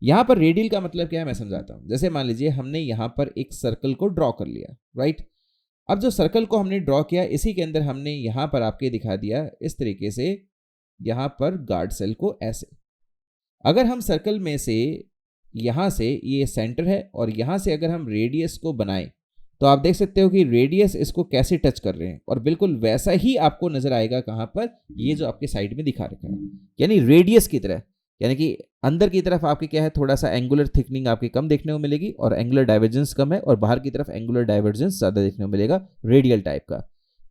यहां पर रेडियल का मतलब क्या है मैं समझाता हूं। जैसे मान लीजिए हमने यहां पर एक सर्कल को ड्रॉ कर लिया, राइट। अब जो सर्कल को हमने ड्रॉ किया इसी के अंदर हमने यहां पर आपके दिखा दिया इस तरीके से, यहां पर गार्ड सेल को ऐसे। अगर हम सर्कल में से यहां से ये सेंटर है और यहां से अगर हम रेडियस को बनाएं तो आप देख सकते हो कि रेडियस इसको कैसे टच कर रहे हैं और बिल्कुल वैसा ही आपको नजर आएगा कहां पर, ये जो आपके साइड में दिखा रखा है, यानी रेडियस की तरह। यानी कि अंदर की तरफ आपकी क्या है, थोड़ा सा एंगुलर थिकनिंग आपकी कम देखने को मिलेगी और एंगुलर डाइवर्जेंस कम है, और बाहर की तरफ एंगुलर डाइवर्जेंस ज्यादा देखने को मिलेगा रेडियल टाइप का।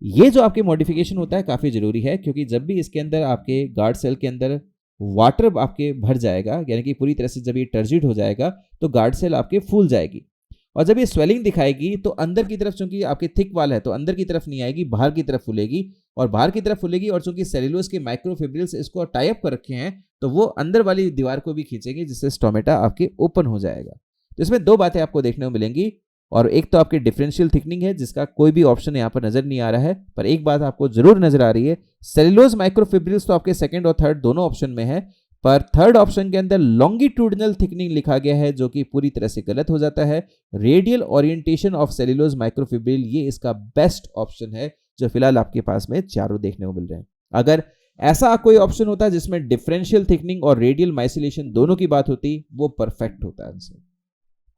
ये जो आपके मॉडिफिकेशन होता है काफी जरूरी है, क्योंकि जब भी इसके अंदर आपके गार्ड सेल के अंदर वाटर आपके भर जाएगा, यानी कि पूरी तरह से जब ये टर्जिड हो जाएगा तो गार्ड सेल आपके फूल जाएगी, और जब ये स्वेलिंग दिखाएगी तो अंदर की तरफ, चूंकि आपके थिक वाल है तो अंदर की तरफ नहीं आएगी, बाहर की तरफ फूलेगी, और बाहर की तरफ फूलेगी, और चूंकि सेल्यूलोज के माइक्रोफिब्रिल्स इसको टाई अप कर रखे हैं तो वो अंदर वाली दीवार को भी खींचेंगे, जिससे स्टोमेटा आपके ओपन हो जाएगा। तो इसमें दो बातें आपको देखने को मिलेंगी, और एक तो आपकी डिफरेंशियल थिकनिंग है जिसका कोई भी ऑप्शन यहाँ पर नजर नहीं आ रहा है, पर एक बात आपको जरूर नजर आ रही है, सेल्यूलोज माइक्रोफिब्रिल्स तो आपके सेकंड और थर्ड दोनों ऑप्शन में है, पर थर्ड ऑप्शन के अंदर लॉन्गिट्यूडनल थिकनिंग लिखा गया है जो कि पूरी तरह से गलत हो जाता है। Radial orientation of cellulose microfibril ये इसका बेस्ट ऑप्शन है जो फिलहाल आपके पास में चारों देखने को मिल रहे हैं। अगर ऐसा कोई ऑप्शन होता जिसमें डिफरेंशियल थिकनिंग और रेडियल माइसिलेशन दोनों की बात होती, वो परफेक्ट होता आंसर।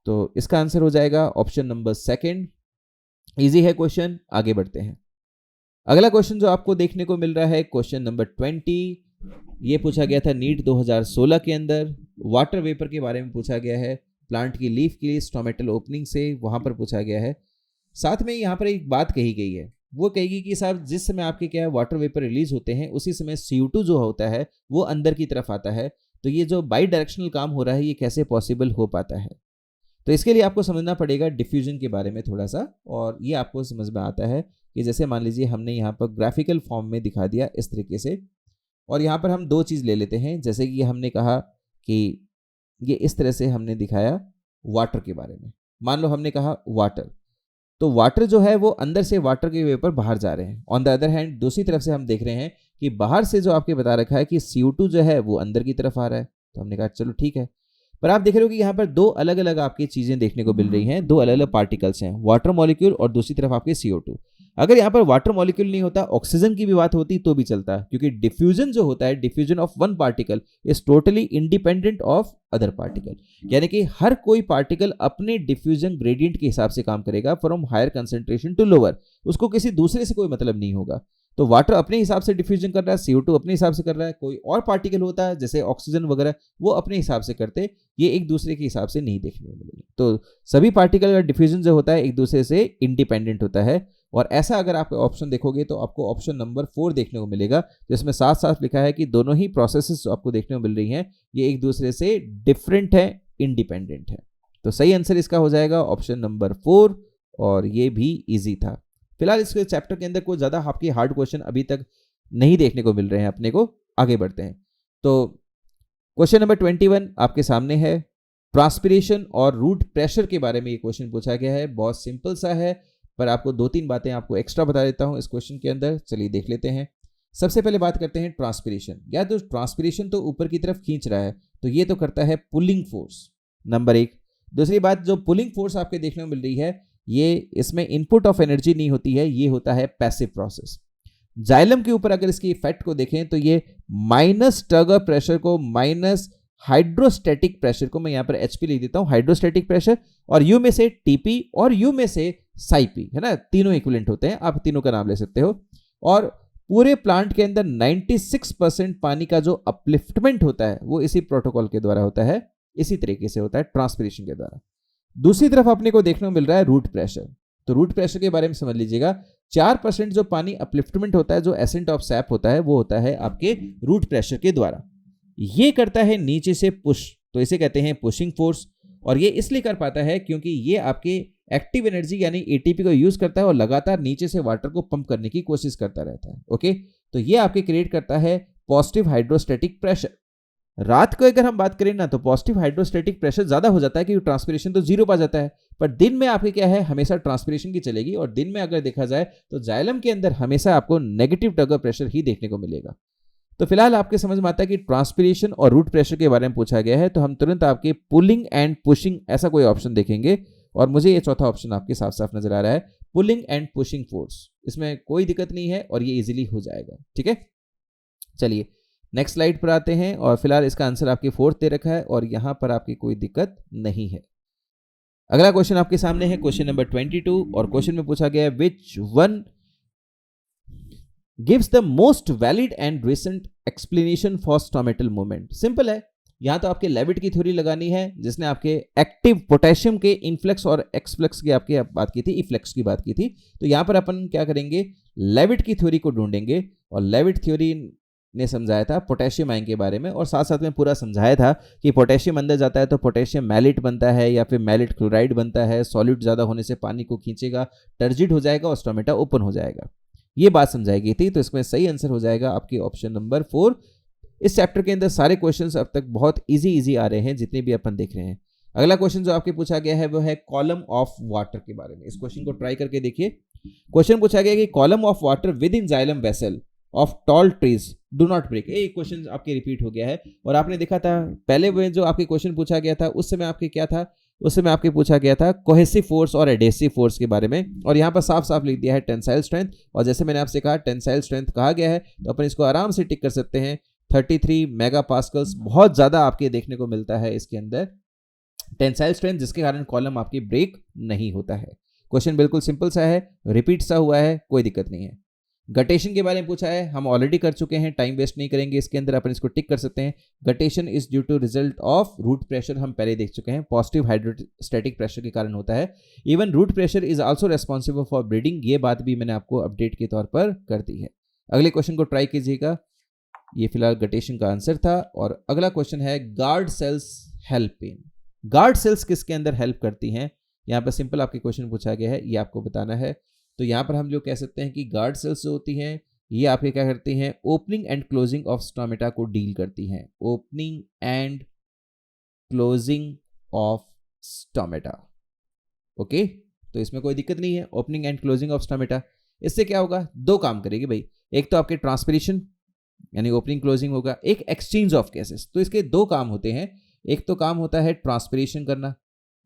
तो इसका आंसर हो जाएगा ऑप्शन नंबर सेकंड। इजी है क्वेश्चन, आगे बढ़ते हैं। अगला क्वेश्चन जो आपको देखने को मिल रहा है क्वेश्चन नंबर 20, ये पूछा गया था नीट 2016 के अंदर, वाटर वेपर के बारे में पूछा गया है, प्लांट की लीफ की स्टोमेटल ओपनिंग से वहां पर पूछा गया है। साथ में यहाँ पर एक बात कही गई है, वो कहेगी कि साहब जिस समय आपके क्या है वाटर वेपर रिलीज होते हैं उसी समय CO2 जो होता है वो अंदर की तरफ आता है, तो ये जो बाई डायरेक्शनल काम हो रहा है ये कैसे पॉसिबल हो पाता है। तो इसके लिए आपको समझना पड़ेगा डिफ्यूजन के बारे में थोड़ा सा, और ये आपको समझ में आता है कि जैसे मान लीजिए हमने यहाँ पर ग्राफिकल फॉर्म में दिखा दिया इस तरीके से, और यहाँ पर हम दो चीज़ ले लेते हैं, जैसे कि हमने कहा कि ये इस तरह से हमने दिखाया वाटर के बारे में। मान लो हमने कहा वाटर, तो वाटर जो है वो अंदर से वाटर के वेपर बाहर जा रहे हैं। ऑन द अदर हैंड दूसरी तरफ से हम देख रहे हैं कि बाहर से जो आपके बता रखा है कि CO2 जो है वो अंदर की तरफ आ रहा है, तो हमने कहा चलो ठीक है। पर आप देख रहे हो कि यहाँ पर दो अलग अलग आपकी चीजें देखने को मिल रही हैं, दो अलग अलग पार्टिकल्स हैं, वाटर मॉलिक्यूल और दूसरी तरफ आपके CO2। अगर यहाँ पर वाटर मॉलिक्यूल नहीं होता, ऑक्सीजन की भी बात होती तो भी चलता, क्योंकि डिफ्यूजन जो होता है, diffusion of one particle is totally independent of other particle, यानी कि हर कोई पार्टिकल अपने डिफ्यूजन ग्रेडियंट के हिसाब से काम करेगा from higher concentration to lower, उसको किसी दूसरे से कोई मतलब नहीं होगा। तो वाटर अपने हिसाब से डिफ्यूजन कर रहा है, CO2 अपने हिसाब से कर रहा है, कोई और पार्टिकल होता है जैसे ऑक्सीजन वगैरह वो अपने हिसाब से करते, ये एक दूसरे के हिसाब से नहीं देखने को मिलेंगे। तो सभी पार्टिकल का डिफ्यूजन जो होता है एक दूसरे से इंडिपेंडेंट होता है, और ऐसा अगर आप ऑप्शन देखोगे तो आपको ऑप्शन नंबर 4 देखने को मिलेगा, जिसमें साथ साथ लिखा है कि दोनों ही प्रोसेसेस जो आपको देखने को मिल रही हैं ये एक दूसरे से डिफरेंट है, इंडिपेंडेंट है। तो सही आंसर इसका हो जाएगा ऑप्शन नंबर 4, और ये भी इजी था। फिलहाल इस चैप्टर के अंदर कोई ज़्यादा आपके हार्ड क्वेश्चन अभी तक नहीं देखने को मिल रहे हैं अपने को। आगे बढ़ते हैं, तो क्वेश्चन नंबर 21 आपके सामने है। ट्रांसपिरेशन और रूट प्रेशर के बारे में ये क्वेश्चन पूछा गया है, बहुत सिंपल सा है, पर आपको 2-3 बातें आपको एक्स्ट्रा बता देता हूं इस क्वेश्चन के अंदर। चलिए देख लेते हैं। सबसे पहले बात करते हैं ट्रांसपिरेशन। या तो ट्रांसपिरेशन तो ऊपर की तरफ खींच रहा है, तो ये तो करता है पुलिंग फोर्स, नंबर 1। दूसरी बात, जो पुलिंग फोर्स आपके देखने को मिल रही है ये इसमें इनपुट ऑफ एनर्जी नहीं होती है, ये होता है पैसिव प्रोसेस। जाइलम के ऊपर अगर इसकी इफेक्ट को देखें तो ये माइनस टगर प्रेशर को माइनस हाइड्रोस्टैटिक प्रेशर को, मैं यहां पर HP लिख देता हूं, हाइड्रोस्टैटिक प्रेशर, और U में से TP और U में से साइपी, है ना, तीनों इक्विवेलेंट होते हैं, आप तीनों का नाम ले सकते हो। और पूरे प्लांट के अंदर 96% पानी का जो अपलिफ्टमेंट होता है वो इसी प्रोटोकॉल के द्वारा होता है, इसी तरीके से होता है ट्रांसपिरेशन के द्वारा। दूसरी तरफ अपने को देखने को मिल रहा है रूट प्रेशर। तो रूट प्रेशर के बारे में समझ लीजिएगा, 4% जो पानी अपलिफ्टमेंट होता है, जो एसेंट ऑफ सैप होता है, वो होता है आपके रूट प्रेशर के द्वारा। ये करता है नीचे से पुश, तो इसे कहते हैं पुशिंग फोर्स। और ये इसलिए कर पाता है क्योंकि ये आपके एक्टिव एनर्जी यानी ATP को यूज करता है और लगातार नीचे से वाटर को पंप करने की कोशिश करता रहता है। ओके, तो ये आपके क्रिएट करता है पॉजिटिव हाइड्रोस्टैटिक प्रेशर। रात को अगर हम बात करें ना तो पॉजिटिव हाइड्रोस्टैटिक प्रेशर ज्यादा हो जाता है क्योंकि ट्रांसपिरेशन तो 0 पा जाता है, पर दिन में आपके क्या है हमेशा ट्रांसपिरेशन की चलेगी, और दिन में अगर देखा जाए तो जाइलम के अंदर हमेशा आपको नेगेटिव टगर प्रेशर ही देखने को मिलेगा। तो फिलहाल आपके समझ में आता है कि ट्रांसपिरेशन और रूट प्रेशर के बारे में पूछा गया है, तो हम तुरंत आपके पुलिंग एंड पुशिंग ऐसा कोई ऑप्शन देखेंगे, और मुझे ये चौथा ऑप्शन आपके साफ साफ नजर आ रहा है, पुलिंग एंड पुशिंग फोर्स। इसमें कोई दिक्कत नहीं है और ये इजीली हो जाएगा। ठीक है, चलिए नेक्स्ट स्लाइड पर आते हैं, और फिलहाल इसका आंसर आपके 4th दे रखा है और यहां पर आपकी कोई दिक्कत नहीं है। अगला क्वेश्चन आपके सामने है क्वेश्चन नंबर 22, और क्वेश्चन में पूछा गया है which one gives the most valid and recent explanation for stomatal movement. Simple है, यहां तो आपके लेविट की थ्योरी लगानी है जिसने आपके एक्टिव पोटेशियम के इनफ्लक्स और एक्सफ्लक्स की आपकी बात की थी, इफ्लक्स की बात की थी। तो यहां पर अपन क्या करेंगे, लेविट की थ्योरी को ढूंढेंगे, और लेविट थ्योरी ने समझाया था पोटेशियम आयन के बारे में, और साथ साथ में पूरा समझाया था कि पोटेशियम अंदर जाता है तो पोटेशियम मैलिट बनता है या फिर मैलिट क्लोराइड बनता है, सॉलिड ज्यादा होने से पानी को खींचेगा, टर्जिड हो जाएगा और स्टोमेटा ओपन हो जाएगा। ये बात समझाई गई थी, तो इसमें सही आंसर हो जाएगा आपकी ऑप्शन नंबर 4। इस चैप्टर के अंदर सारे क्वेश्चंस अब तक बहुत इजी आ रहे हैं जितने भी अपन देख रहे हैं। अगला क्वेश्चन जो आपके पूछा गया है वो है कॉलम ऑफ वाटर के बारे में। इस क्वेश्चन को ट्राई करके देखिए। क्वेश्चन पूछा गया कि column of water within xylem vessel of tall trees do not break. ये क्वेश्चन आपके रिपीट हो गया है और आपने देखा था पहले में जो आपके क्वेश्चन पूछा गया था उस समय आपके क्या था, उस समय आपके पूछा गया था कोहेसिव फोर्स और एडेसिव फोर्स के बारे में, और यहाँ पर साफ साफ लिख दिया है टेंसाइल स्ट्रेंथ। और जैसे मैंने आपसे कहा टेंसाइल स्ट्रेंथ कहा गया है तो अपन इसको आराम से टिक कर सकते हैं। 33 मेगा पास्कल्स बहुत ज्यादा आपके देखने को मिलता है इसके अंदर टेंसाइल स्ट्रेंथ, जिसके कारण कॉलम आपकी ब्रेक नहीं होता है। क्वेश्चन बिल्कुल सिंपल सा है, रिपीट सा हुआ है, कोई दिक्कत नहीं है। गटेशन के बारे में पूछा है, हम ऑलरेडी कर चुके हैं, टाइम वेस्ट नहीं करेंगे इसके अंदर, अपन इसको टिक कर सकते हैं। Guttation is due to result of root pressure, हम पहले देख चुके हैं, पॉजिटिव हाइड्रोस्टैटिक प्रेशर के कारण होता है। Even root pressure is also responsible for bleeding, ये बात भी मैंने आपको अपडेट के तौर पर कर दी है। अगले क्वेश्चन को ट्राई कीजिएगा। ये फिलहाल गटेशन का आंसर था। और अगला क्वेश्चन है guard cells help in. Guard cells किसके अंदर हेल्प करती हैं? यहाँ पर सिंपल आपके क्वेश्चन पूछा गया है, ये आपको बताना है। तो यहाँ पर हम जो कह सकते हैं कि गार्ड सेल्स जो होती हैं ये आपके क्या करती हैं, opening and closing of stomata को डील करती हैं। Opening and closing of stomata, okay. तो इसमें कोई दिक्कत नहीं है, opening and closing of stomata. इससे क्या होगा, दो काम करेगी भाई, एक तो आपके ट्रांसपिरेशन यानी ओपनिंग क्लोजिंग होगा, एक एक्सचेंज ऑफ गैसेस। तो इसके दो काम होते हैं, एक तो काम होता है ट्रांसपिरेशन करना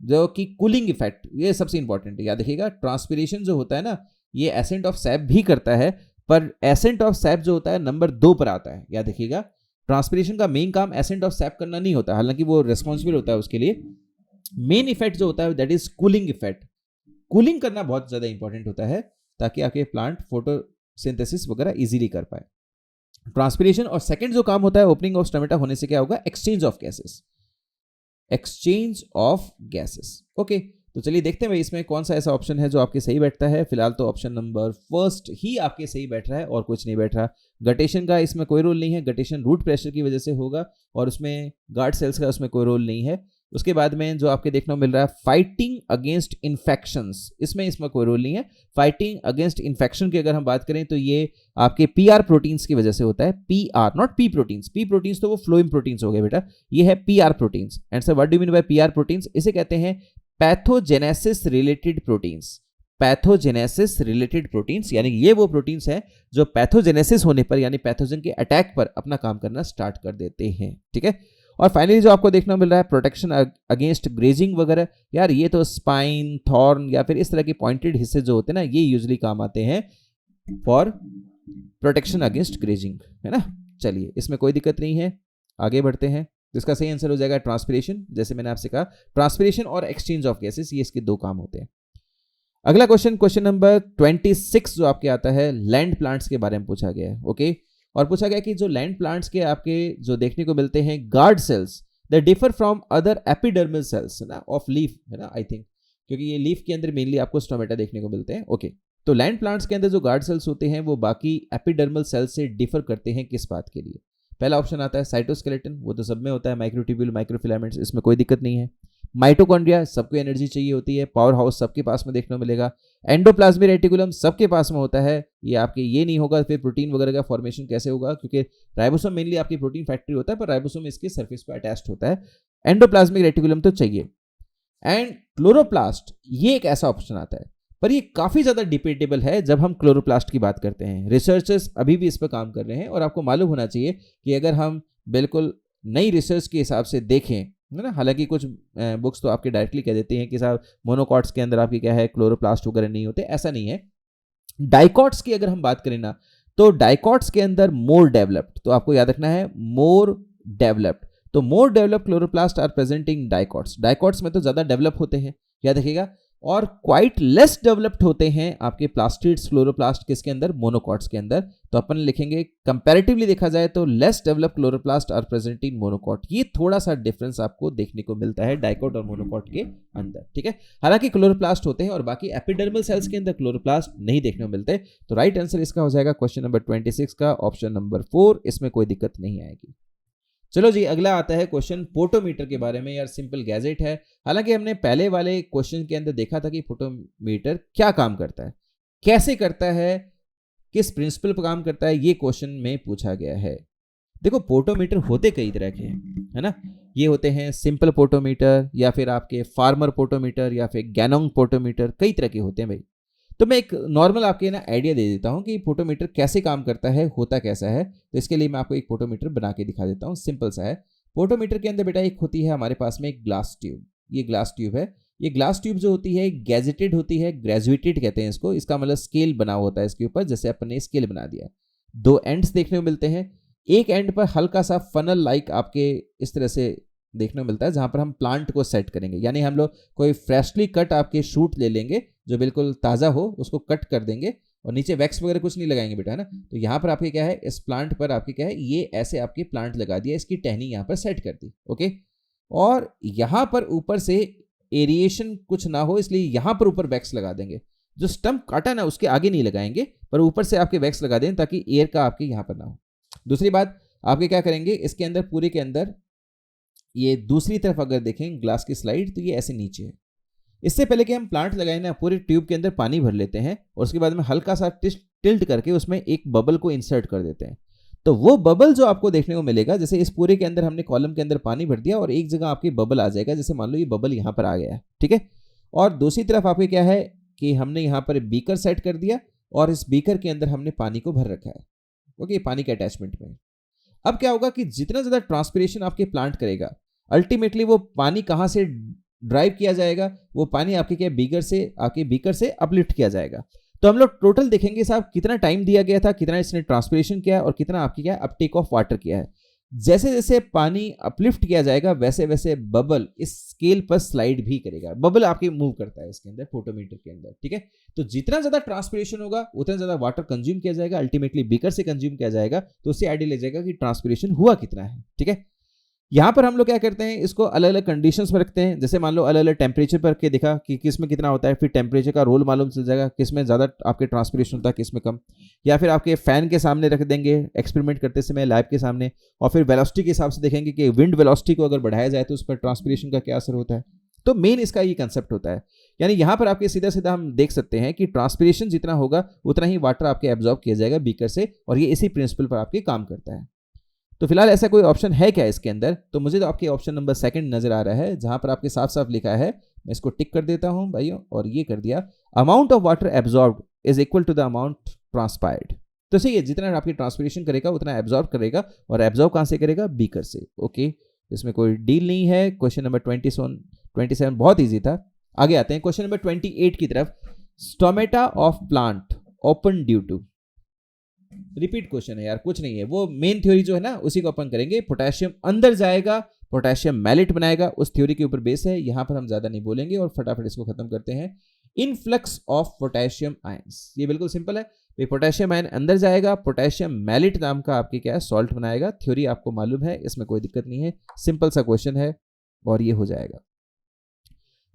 जो कि कूलिंग इफेक्ट, ये सबसे इंपॉर्टेंट है, याद रखिएगा। ट्रांसपिरेशन जो होता है ना ये एसेंट ऑफ सैप भी करता है, पर एसेंट ऑफ सैप जो होता है नंबर 2 पर आता है, याद रखिएगा। ट्रांसपिरेशन का मेन काम एसेंट ऑफ सैप करना नहीं होता, हालांकि वो रिस्पॉन्सिबल होता है उसके लिए। मेन इफेक्ट जो होता है that is cooling effect. Cooling करना बहुत ज्यादा इंपॉर्टेंट होता है ताकि आपके प्लांट फोटोसिंथेसिस वगैरह इजीली कर पाए। ट्रांसपिरेशन। और सेकंड जो काम होता है ओपनिंग ऑफ स्टोमेटा होने से क्या होगा, exchange of gases, exchange of gases, okay. तो चलिए देखते हैं भाई इसमें कौन सा ऐसा ऑप्शन है जो आपके सही बैठता है। फिलहाल तो ऑप्शन नंबर फर्स्ट ही आपके सही बैठ रहा है और कुछ नहीं बैठ रहा। गटेशन का इसमें कोई रोल नहीं है, गटेशन रूट प्रेशर की वजह से होगा, और उसमें गार्ड सेल्स का उसमें कोई रोल नहीं है। उसके बाद में जो आपके देखने को मिल रहा है फाइटिंग अगेंस्ट इन्फेक्शंस, इसमें कोई रोल नहीं है। फाइटिंग अगेंस्ट इन्फेक्शन की अगर हम बात करें तो ये आपके पीआर प्रोटीन्स की वजह से होता है। PR, not P proteins. P proteins तो वो फ्लोएम प्रोटीन्स हो गए बेटा, ये है PR proteins. And sir what do you mean bye PR proteins? इसे कहते हैं pathogenesis related proteins. Pathogenesis related proteins यानी ये वो प्रोटीन्स हैं जो पैथोजेनेसिस होने पर यानी पैथोजन के अटैक पर अपना काम करना स्टार्ट कर देते हैं, ठीक है। और फाइनली जो आपको देखने को मिल रहा है प्रोटेक्शन अगेंस्ट ग्रेजिंग वगैरह, यार ये तो स्पाइन, थॉर्न या फिर इस तरह के पॉइंटेड हिस्से जो होते हैं ना ये यूजुअली काम आते हैं फॉर प्रोटेक्शन अगेंस्ट ग्रेजिंग, है ना। चलिए इसमें कोई दिक्कत नहीं है, आगे बढ़ते हैं। इसका सही आंसर हो जाएगा ट्रांसपिरेशन। जैसे मैंने आपसे कहा ट्रांसपिरेशन और एक्सचेंज ऑफ गैसेस ये इसके दो काम होते हैं। अगला क्वेश्चन, क्वेश्चन नंबर 26 जो आपके आता है लैंड प्लांट्स के बारे में पूछा गया है, ओके। और पूछा गया कि जो लैंड प्लांट्स के आपके जो देखने को मिलते हैं guard cells they differ from other epidermal cells, है ना, ऑफ लीफ, है ना, आई थिंक, क्योंकि ये लीफ के अंदर मेनली आपको स्टोमेटा देखने को मिलते हैं, ओके। तो लैंड प्लांट्स के अंदर जो गार्ड सेल्स होते हैं वो बाकी एपिडर्मल सेल्स से डिफर करते हैं किस बात के लिए? पहला ऑप्शन आता है साइटोस्केलेटन, वो तो सब में होता है, माइक्रोट्यूब्यूल, माइक्रोफिलामेंट्स, इसमें कोई दिक्कत नहीं है। माइटोकॉन्ड्रिया, सबको एनर्जी चाहिए होती है, पावर हाउस सबके पास में देखने को मिलेगा। एंडोप्लाज्मिक रेटिकुलम सबके पास में होता है, ये आपके ये नहीं होगा फिर प्रोटीन वगैरह का फॉर्मेशन कैसे होगा, क्योंकि राइबोसोम मेनली आपकी प्रोटीन फैक्ट्री होता है पर राइबोसोम इसके सरफेस पर अटैच्ड होता है। एंडोप्लाज्मिक रेटिकुलम तो चाहिए। एंड क्लोरोप्लास्ट, ये एक ऐसा ऑप्शन आता है पर ये काफी ज्यादा डिबेटेबल है जब हम क्लोरोप्लास्ट की बात करते हैं। रिसर्चर्स अभी भी इस पर काम कर रहे हैं और आपको मालूम होना चाहिए कि अगर हम बिल्कुल नई रिसर्च के हिसाब से देखें, है ना, हालांकि कुछ बुक्स तो आपके डायरेक्टली कह देती हैं कि साहब मोनोकॉट्स के अंदर आपकी क्या है क्लोरोप्लास्ट वगैरह नहीं होते, ऐसा नहीं है। डाइकॉट्स की अगर हम बात करें ना तो डाइकॉट्स के अंदर मोर डेवलप्ड, तो आपको याद रखना है मोर डेवलप्ड, तो more developed chloroplast are present in dicots. Dicots में तो ज्यादा डेवलप होते हैं, याद रखिएगा। और क्वाइट लेस डेवलप्ड होते हैं आपके प्लास्टिड्स क्लोरोप्लास्ट किसके अंदर, मोनोकॉट्स के अंदर। तो अपन लिखेंगे कंपैरेटिवली देखा जाए तो less developed chloroplast are present in monocot. ये थोड़ा सा डिफरेंस आपको देखने को मिलता है डाइकॉट और मोनोकॉट के अंदर, ठीक है। हालांकि क्लोरोप्लास्ट होते हैं और बाकी एपिडर्मल सेल्स के अंदर क्लोरोप्लास्ट नहीं देखने को मिलते। तो राइट आंसर इसका हो जाएगा क्वेश्चन नंबर 26 का ऑप्शन नंबर 4, इसमें कोई दिक्कत नहीं आएगी। चलो जी, अगला आता है क्वेश्चन पोटोमीटर के बारे में। यार सिंपल गैजेट है, हालांकि हमने पहले वाले क्वेश्चन के अंदर देखा था कि पोटोमीटर क्या काम करता है, कैसे करता है, किस प्रिंसिपल पर काम करता है, ये क्वेश्चन में पूछा गया है। देखो पोटोमीटर होते कई तरह के हैं, है ना। ये होते हैं सिंपल पोटोमीटर या फिर आपके फार्मर पोटोमीटर या फिर गैनोंग पोटोमीटर, कई तरह के होते हैं भाई। तो मैं एक नॉर्मल आपके ना आइडिया दे देता हूँ कि पोटोमीटर कैसे काम करता है, होता कैसा है। तो इसके लिए मैं आपको एक पोटोमीटर बना के दिखा देता हूँ, सिंपल सा है। पोटोमीटर के अंदर बेटा एक होती है हमारे पास में एक ग्लास ट्यूब, ये ग्लास ट्यूब है। ये ग्लास ट्यूब जो होती है गैजेटेड होती है, ग्रेजुएटेड कहते हैं इसको, इसका मतलब स्केल बना होता है इसके ऊपर, जैसे अपन ने स्केल बना दिया। दो एंड्स देखने को मिलते हैं, एक एंड पर हल्का सा फनल लाइक आपके इस तरह से देखने को मिलता है, जहां पर हम प्लांट को सेट करेंगे। यानी हम लोग कोई फ्रेशली कट आपके शूट ले लेंगे जो बिल्कुल ताज़ा हो, उसको कट कर देंगे और नीचे वैक्स वगैरह कुछ नहीं लगाएंगे बेटा, है ना। तो यहाँ पर आपके क्या है, इस प्लांट पर आपके क्या है, ये ऐसे आपके प्लांट लगा दिया, इसकी टहनी यहाँ पर सेट कर दी, ओके। और यहाँ पर ऊपर से एरिएशन कुछ ना हो इसलिए यहाँ पर ऊपर वैक्स लगा देंगे। जो स्टम्प काटा ना उसके आगे नहीं लगाएंगे, पर ऊपर से आपके वैक्स लगा दें ताकि एयर का आपके यहाँ पर ना हो। दूसरी बात आपके क्या करेंगे, इसके अंदर पूरे के अंदर ये दूसरी तरफ अगर देखें ग्लास की स्लाइड तो ये ऐसे नीचे है। इससे पहले कि हम प्लांट लगाएं ना, पूरे ट्यूब के अंदर पानी भर लेते हैं और उसके बाद में हल्का सा टिल्ट करके उसमें एक बबल को इंसर्ट कर देते हैं। तो वो बबल जो आपको देखने को मिलेगा, जैसे इस पूरे के अंदर हमने कॉलम के अंदर पानी भर दिया और एक जगह आपकी बबल आ जाएगा, जैसे मान लो ये बबल यहाँ पर आ गया है, ठीक है। और दूसरी तरफ आपके क्या है कि हमने यहाँ पर बीकर सेट कर दिया और इस बीकर के अंदर हमने पानी को भर रखा है, ओके, पानी के अटैचमेंट में। अब क्या होगा कि जितना ज़्यादा ट्रांसपिरेशन आपके प्लांट करेगा, अल्टीमेटली वो पानी कहाँ से ड्राइव किया जाएगा, वो पानी आपके क्या बीकर से अपलिफ्ट किया जाएगा। तो हम लोग टोटल देखेंगे साहब कितना टाइम दिया गया था, कितना इसने ट्रांसपिरेशन किया है और कितना आपकी क्या अपटेक ऑफ वाटर किया है। जैसे जैसे पानी अपलिफ्ट किया जाएगा वैसे वैसे बबल इस स्केल पर स्लाइड भी करेगा। बबल आपके मूव करता है इसके अंदर, फोटोमीटर के अंदर, ठीक है। तो जितना ज्यादा ट्रांसपिरेशन होगा उतना ज्यादा वाटर कंज्यूम किया जाएगा, अल्टीमेटली बीकर से कंज्यूम किया जाएगा, तो उससे आइडिया ले जाएगा कि ट्रांसपिरेशन हुआ कितना है, ठीक है। यहाँ पर हम लोग क्या करते हैं, इसको अलग अलग कंडीशंस में रखते हैं। जैसे मान लो अलग अलग टेम्परेचर पर के देखा कि किस में कितना होता है, फिर टेम्परेचर का रोल मालूम चल जाएगा, किस में ज़्यादा आपके ट्रांसपिरेशन होता है, किस में कम। या फिर आपके फैन के सामने रख देंगे एक्सपेरिमेंट करते समय लैब के सामने, और फिर वेलोसिटी के हिसाब से देखेंगे कि विंड वेलोसिटी को अगर बढ़ाया जाए तो उस पर ट्रांसपिरेशन का क्या असर होता है। तो मेन इसका ये कंसेप्ट होता है। यानी यहाँ पर आपके सीधा सीधा हम देख सकते हैं कि ट्रांसपिरेशन जितना होगा उतना ही वाटर आपके एब्जॉर्ब किया जाएगा बीकर से, और ये इसी प्रिंसिपल पर आपके काम करता है। तो फिलहाल ऐसा कोई ऑप्शन है क्या इसके अंदर, तो मुझे तो आपके ऑप्शन नंबर 2 नजर आ रहा है, जहां पर आपके साफ साफ लिखा है, मैं इसको टिक कर देता हूं भाइयों और ये कर दिया, amount of water absorbed is equal to the amount transpired. तो सही है, जितना आपकी ट्रांसपिरेशन करेगा उतना एब्जॉर्ब करेगा, और एब्जॉर्ब कहां से करेगा, बीकर से, ओके। इसमें कोई डील नहीं है। क्वेश्चन नंबर 27 बहुत ईजी था। आगे आते हैं क्वेश्चन नंबर 28 की तरफ। Stomata of plant open due to, repeat question है यार, कुछ नहीं है, वो मेन थ्योरी जो है ना उसी को अपन करेंगे। पोटेशियम अंदर जाएगा, पोटेशियम मैलिट बनाएगा, उस थ्योरी के ऊपर बेस है। यहां पर हम ज्यादा नहीं बोलेंगे और फटाफट इसको खत्म करते हैं। इनफ्लक्स ऑफ पोटेशियम आयंस, ये बिल्कुल सिंपल है, पोटेशियम आयन अंदर जाएगा, पोटेशियम मैलिट नाम का आपके क्या है सॉल्ट बनाएगा। थ्योरी आपको मालूम है, इसमें कोई दिक्कत नहीं है, सिंपल सा क्वेश्चन है और ये हो जाएगा।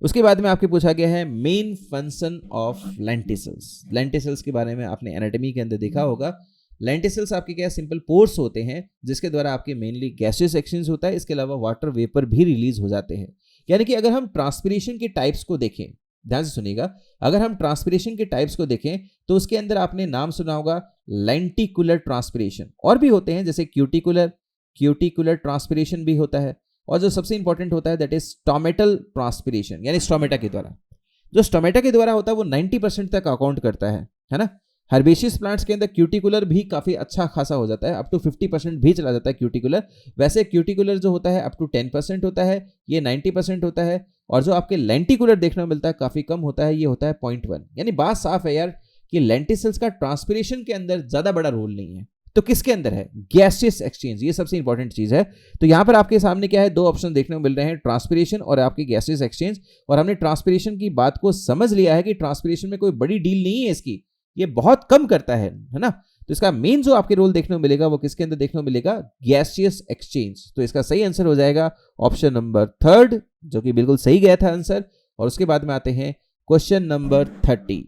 उसके बाद में आपके पूछा गया है main function of lenticels. Lenticels के बारे में आपने एनाटॉमी के अंदर देखा होगा। लेंटिसल्स आपके क्या सिंपल पोर्स होते हैं जिसके द्वारा आपके मेनली गैसियस एक्सचेंज होता है, इसके अलावा वाटर वेपर भी रिलीज हो जाते हैं। यानी कि अगर हम ट्रांसपिरेशन के टाइप्स को देखें, ध्यान से सुनिएगा, अगर हम ट्रांसपिरेशन के टाइप्स को देखें तो उसके अंदर आपने नाम सुना होगा लेंटिकुलर ट्रांसपिरेशन, और भी होते हैं जैसे क्यूटिकुलर ट्रांसपिरेशन भी होता है, और जो सबसे इंपॉर्टेंट होता है दैट इज स्टोमेटल ट्रांसपिरेशन, यानी स्टोमेटा के द्वारा। जो स्टोमेटा के द्वारा होता है वो 90% तक अकाउंट करता है ना। हर्बेशियस प्लांट्स के अंदर क्यूटिकुलर भी काफी अच्छा खासा हो जाता है, अप टू 50% भी चला जाता है क्यूटिकुलर। वैसे क्यूटिकुलर जो होता है अप टू 10% होता है, ये 90% होता है, और जो आपके लेंटिकुलर देखने को मिलता है काफी कम होता है, ये होता है 0.1। यानी बात साफ है यार कि लेंटिसल्स का ट्रांसपिरेशन के अंदर ज्यादा बड़ा रोल नहीं है। तो किसके अंदर है, गैसियस एक्सचेंज, ये सबसे इंपॉर्टेंट चीज है। तो यहां पर आपके सामने क्या है, दो ऑप्शन देखने को मिल रहे हैं, ट्रांसपिरेशन और आपकी गैसियस एक्सचेंज। और हमने ट्रांसपिरेशन की बात को समझ लिया है कि ट्रांसपिरेशन में कोई बड़ी डील नहीं है इसकी, ये बहुत कम करता है ना। तो इसका मेन जो आपके रोल देखने को मिलेगा वो किसके अंदर देखने को मिलेगा, गैसियस एक्सचेंज। तो इसका सही आंसर हो जाएगा ऑप्शन नंबर 3, जो कि बिल्कुल सही गया था आंसर। और उसके बाद में आते हैं क्वेश्चन नंबर 30।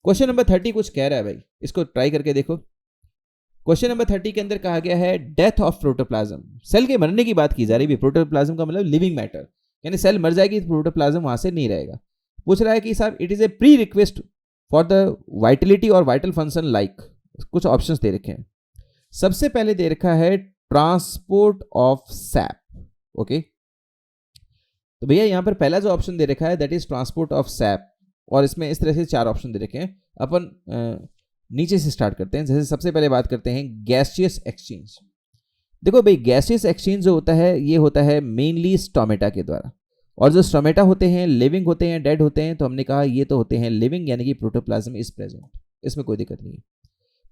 क्वेश्चन नंबर 30 कुछ कह रहा है भाई, इसको ट्राई करके देखो। क्वेश्चन नंबर 30 के अंदर कहा गया है डेथ ऑफ प्रोटोप्लाज्म। सेल के मरने की बात की जा रही है। प्रोटोप्लाज्म का मतलब लिविंग मैटर, यानी सेल मर जाएगी तो प्रोटोप्लाज्म वहां से नहीं रहेगा। पूछ रहा है कि साहब it is a pre request for the Vitality और वाइटल फंक्शन लाइक, कुछ ऑप्शंस दे रखे हैं। सबसे पहले दे रखा है ट्रांसपोर्ट ऑफ सैप, ओके। तो भैया यहाँ पर पहला जो ऑप्शन दे रखा है that is transport of SAP, और इसमें इस तरह से 4 ऑप्शन दे रखे हैं। अपन नीचे से स्टार्ट करते हैं। जैसे सबसे पहले बात करते हैं गैसियस एक्सचेंज। देखो भाई, गैसियस एक्सचेंज जो होता है ये होता है मेनली स्टोमेटा के द्वारा, और जो स्टोमेटा होते हैं लिविंग होते हैं डेड होते हैं, तो हमने कहा ये तो होते हैं लिविंग, यानी कि प्रोटोप्लाज्म इज प्रेजेंट, इसमें कोई दिक्कत नहीं है।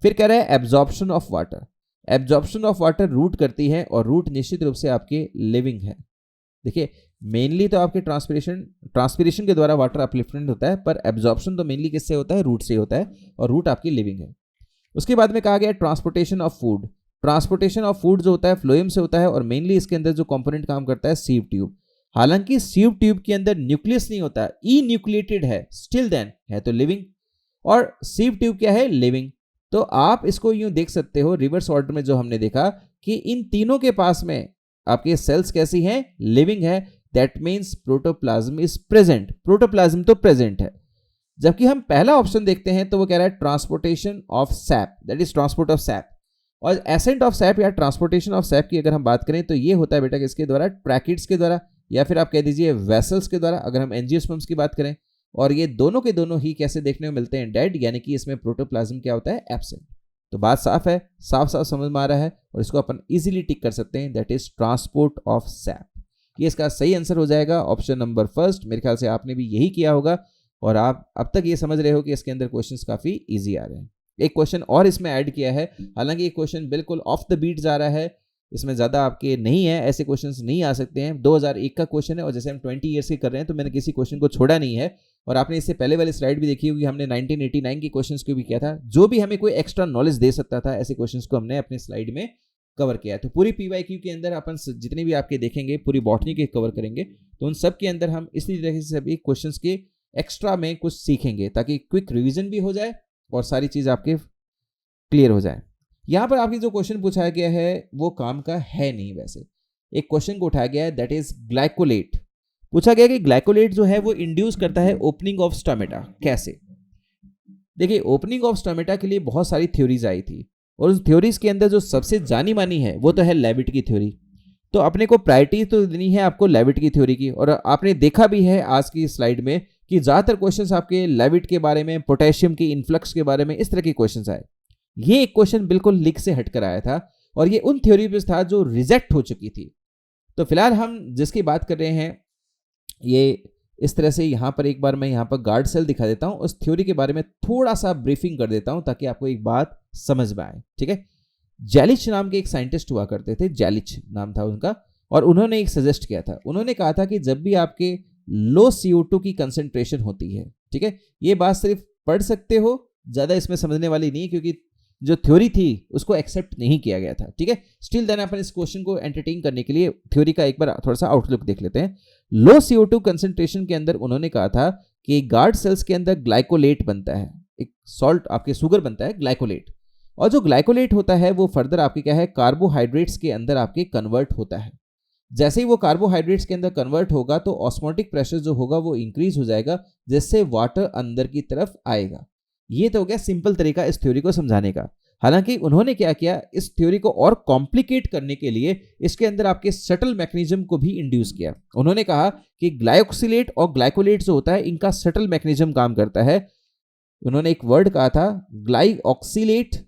फिर कह रहा है absorption of water. Absorption of water root करती है, और रूट निश्चित रूप से आपके लिविंग है। देखिए मेनली तो आपके ट्रांसपिरेशन के द्वारा वाटर अपलिफ्टमेंट होता है, पर एब्जॉर्प्शन तो मेनली किससे होता है, रूट से होता है, और रूट आपकी लिविंग है। उसके बाद में कहा गया transportation of food. Transportation of food जो होता है फ्लोएम से होता है, और मेनली इसके अंदर जो कंपोनेंट काम करता है सीव ट्यूब। हालांकि सीव ट्यूब के अंदर न्यूक्लियस नहीं होता, ई न्यूक्लिएटेड है, स्टिल देन है तो लिविंग, और सीव ट्यूब क्या है, लिविंग। तो आप इसको यूं देख सकते हो रिवर्स ऑर्डर में, जो हमने देखा कि इन तीनों के पास में आपके सेल्स कैसी हैं, लिविंग है, that means protoplasm is present. Protoplasm तो प्रेजेंट है। जबकि हम पहला ऑप्शन देखते हैं तो वो कह रहा है transportation of SAP, that is transport of SAP. और एसेंट ऑफ सैप या ट्रांसपोर्टेशन ऑफ सैप की अगर हम बात करें तो ये होता है बेटा किसके द्वारा, ट्रैकिड्स के द्वारा, या फिर आप कह दीजिए वेसल्स के द्वारा, अगर हम एंजियोस्पर्म्स की बात करें। और ये दोनों के दोनों ही कैसे देखने को मिलते हैं, डेड, यानी कि इसमें प्रोटोप्लाज्म क्या होता है, एब्सेंट। तो बात साफ है, साफ साफ समझ में आ रहा है, और इसको अपन इजीली टिक कर सकते हैं, that is transport of SAP. ये इसका सही आंसर हो जाएगा ऑप्शन नंबर फर्स्ट। मेरे ख्याल से आपने भी यही किया होगा, और आप अब तक ये समझ रहे हो कि इसके अंदर क्वेश्चंस काफी इजी आ रहे हैं। एक क्वेश्चन और इसमें ऐड किया है, हालांकि ये क्वेश्चन बिल्कुल ऑफ द बीट जा रहा है, इसमें ज़्यादा आपके नहीं है, ऐसे क्वेश्चंस नहीं आ सकते हैं। 2001 का क्वेश्चन है, और जैसे हम 20 ईयर्स की कर रहे हैं तो मैंने किसी क्वेश्चन को छोड़ा नहीं है। और आपने इससे पहले वाली स्लाइड भी देखी होगी, हमने 1989 के क्वेश्चंस को भी किया था, जो भी हमें कोई एक्स्ट्रा नॉलेज दे सकता था, ऐसे क्वेश्चंस को हमने अपनी स्लाइड में कवर किया है। तो पूरी PYQ के अंदर अपन जितने भी आपके देखेंगे पूरी बॉटनी के कवर करेंगे, तो उन सब के अंदर हम इसी तरह से सभी क्वेश्चंस के एक्स्ट्रा में कुछ सीखेंगे, ताकि क्विक रिवीजन भी हो जाए और सारी चीज़ आपके क्लियर हो जाए। यहाँ पर आपकी जो क्वेश्चन पूछा गया है वो काम का है नहीं। वैसे एक क्वेश्चन को उठाया गया है, दैट इज ग्लाइकोलेट। पूछा गया कि ग्लाइकोलेट जो है वो इंड्यूस करता है ओपनिंग ऑफ स्टोमेटा, कैसे। देखिए ओपनिंग ऑफ स्टोमेटा के लिए बहुत सारी थ्योरीज आई थी, और उस थ्योरीज के अंदर जो सबसे जानी मानी है वो तो है लेविट की थ्योरी। तो अपने को प्रायोरिटी तो देनी है आपको लेविट की थ्योरी की, और आपने देखा भी है आज की स्लाइड में कि ज्यादातर क्वेश्चंस आपके लेविट के बारे में, पोटेशियम की इन्फ्लक्स के बारे में, इस तरह के क्वेश्चंस आए। ये एक क्वेश्चन बिल्कुल लीक से हटकर आया था, और ये उन थ्योरी पे था जो रिजेक्ट हो चुकी थी। तो फिलहाल हम जिसकी बात कर रहे हैं, ये इस तरह से यहाँ पर एक बार मैं यहाँ पर गार्ड सेल दिखा देता हूँ, उस थ्योरी के बारे में थोड़ा सा ब्रीफिंग कर देता हूँ ताकि आपको एक बात समझ में आए। ठीक है, जैलिच नाम के एक साइंटिस्ट हुआ करते थे, जैलिच नाम था उनका, और उन्होंने एक सजेस्ट किया था। उन्होंने कहा था कि जब भी आपके लो CO2 की कंसेंट्रेशन होती है, ठीक है, ये बात सिर्फ पढ़ सकते हो, ज्यादा इसमें समझने वाली नहीं, क्योंकि जो थ्योरी थी उसको एक्सेप्ट नहीं किया गया था। ठीक है, स्टिल देन अपन इस क्वेश्चन को एंटरटेन करने के लिए थ्योरी का एक बार थोड़ा सा आउटलुक देख लेते हैं। लो CO2 कंसेंट्रेशन के अंदर उन्होंने कहा था कि गार्ड सेल्स के अंदर ग्लाइकोलेट बनता है, एक सॉल्ट आपके शुगर बनता है ग्लाइकोलेट, और जो ग्लाइकोलेट होता है वो फर्दर आपके क्या है, कार्बोहाइड्रेट्स के अंदर आपके कन्वर्ट होता है। जैसे ही वो कार्बोहाइड्रेट्स के अंदर कन्वर्ट होगा तो ऑस्मोटिक प्रेशर जो होगा वो इंक्रीज हो जाएगा, जिससे वाटर अंदर की तरफ आएगा। ये तो हो गया सिंपल तरीका इस थ्योरी को समझाने का। हालांकि उन्होंने क्या किया, इस थ्योरी को और कॉम्प्लिकेट करने के लिए इसके अंदर आपके सटल मैकेनिज्म को भी इंड्यूस किया। उन्होंने कहा कि ग्लाइकोक्सिलेट और ग्लाइकोलेट जो होता है इनका सटल मैकेनिज्म काम करता है। उन्होंने एक वर्ड कहा था ग्लाइऑक्सिलेट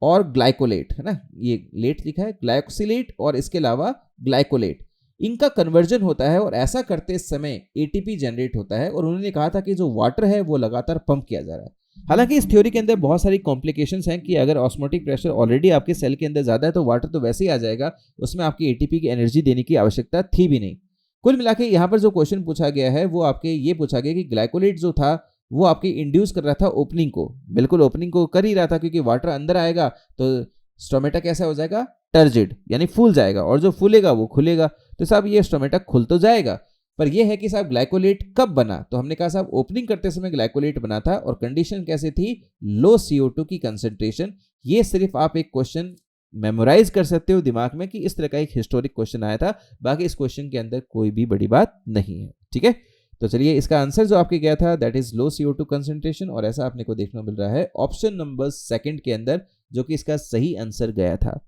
और ग्लाइकोलेट, है ना, ये लेट लिखा है, ग्लाइऑक्सिलेट और इसके अलावा ग्लाइकोलेट, इनका कन्वर्जन होता है, और ऐसा करते समय ATP जनरेट होता है। और उन्होंने कहा था कि जो वाटर है वो लगातार पंप किया जा रहा है। हालांकि इस थ्योरी के अंदर बहुत सारी कॉम्प्लिकेशंस हैं कि अगर ऑस्मोटिक प्रेशर ऑलरेडी आपके सेल के अंदर ज़्यादा है तो वाटर तो वैसे ही आ जाएगा, उसमें आपकी ATP की एनर्जी देने की आवश्यकता थी भी नहीं। कुल मिला के यहाँ पर जो क्वेश्चन पूछा गया है वो आपके ये पूछा गया कि ग्लाइकोलेट जो था वो आपके इंड्यूस कर रहा था ओपनिंग को, बिल्कुल ओपनिंग को कर ही रहा था, क्योंकि वाटर अंदर आएगा तो स्टोमेटा कैसा हो जाएगा, टर्जिड, यानी फूल जाएगा, और जो फूलेगा वो खुलेगा। तो साहब ये स्टोमेटा खुल तो जाएगा, पर यह है कि साहब ग्लाइकोलेट कब बना, तो हमने कहा साहब ओपनिंग करते समय ग्लाइकोलेट बना था, और कंडीशन कैसे थी, लो CO2 की कंसेंट्रेशन। ये सिर्फ आप एक क्वेश्चन मेमोराइज कर सकते हो दिमाग में कि इस तरह का एक हिस्टोरिक क्वेश्चन आया था, बाकी इस क्वेश्चन के अंदर कोई भी बड़ी बात नहीं है। ठीक है, तो चलिए इसका आंसर जो आपके गया था that is low CO2 concentration, और ऐसा आपने को देखने को मिल रहा है ऑप्शन नंबर 2 के अंदर, जो कि इसका सही आंसर गया था।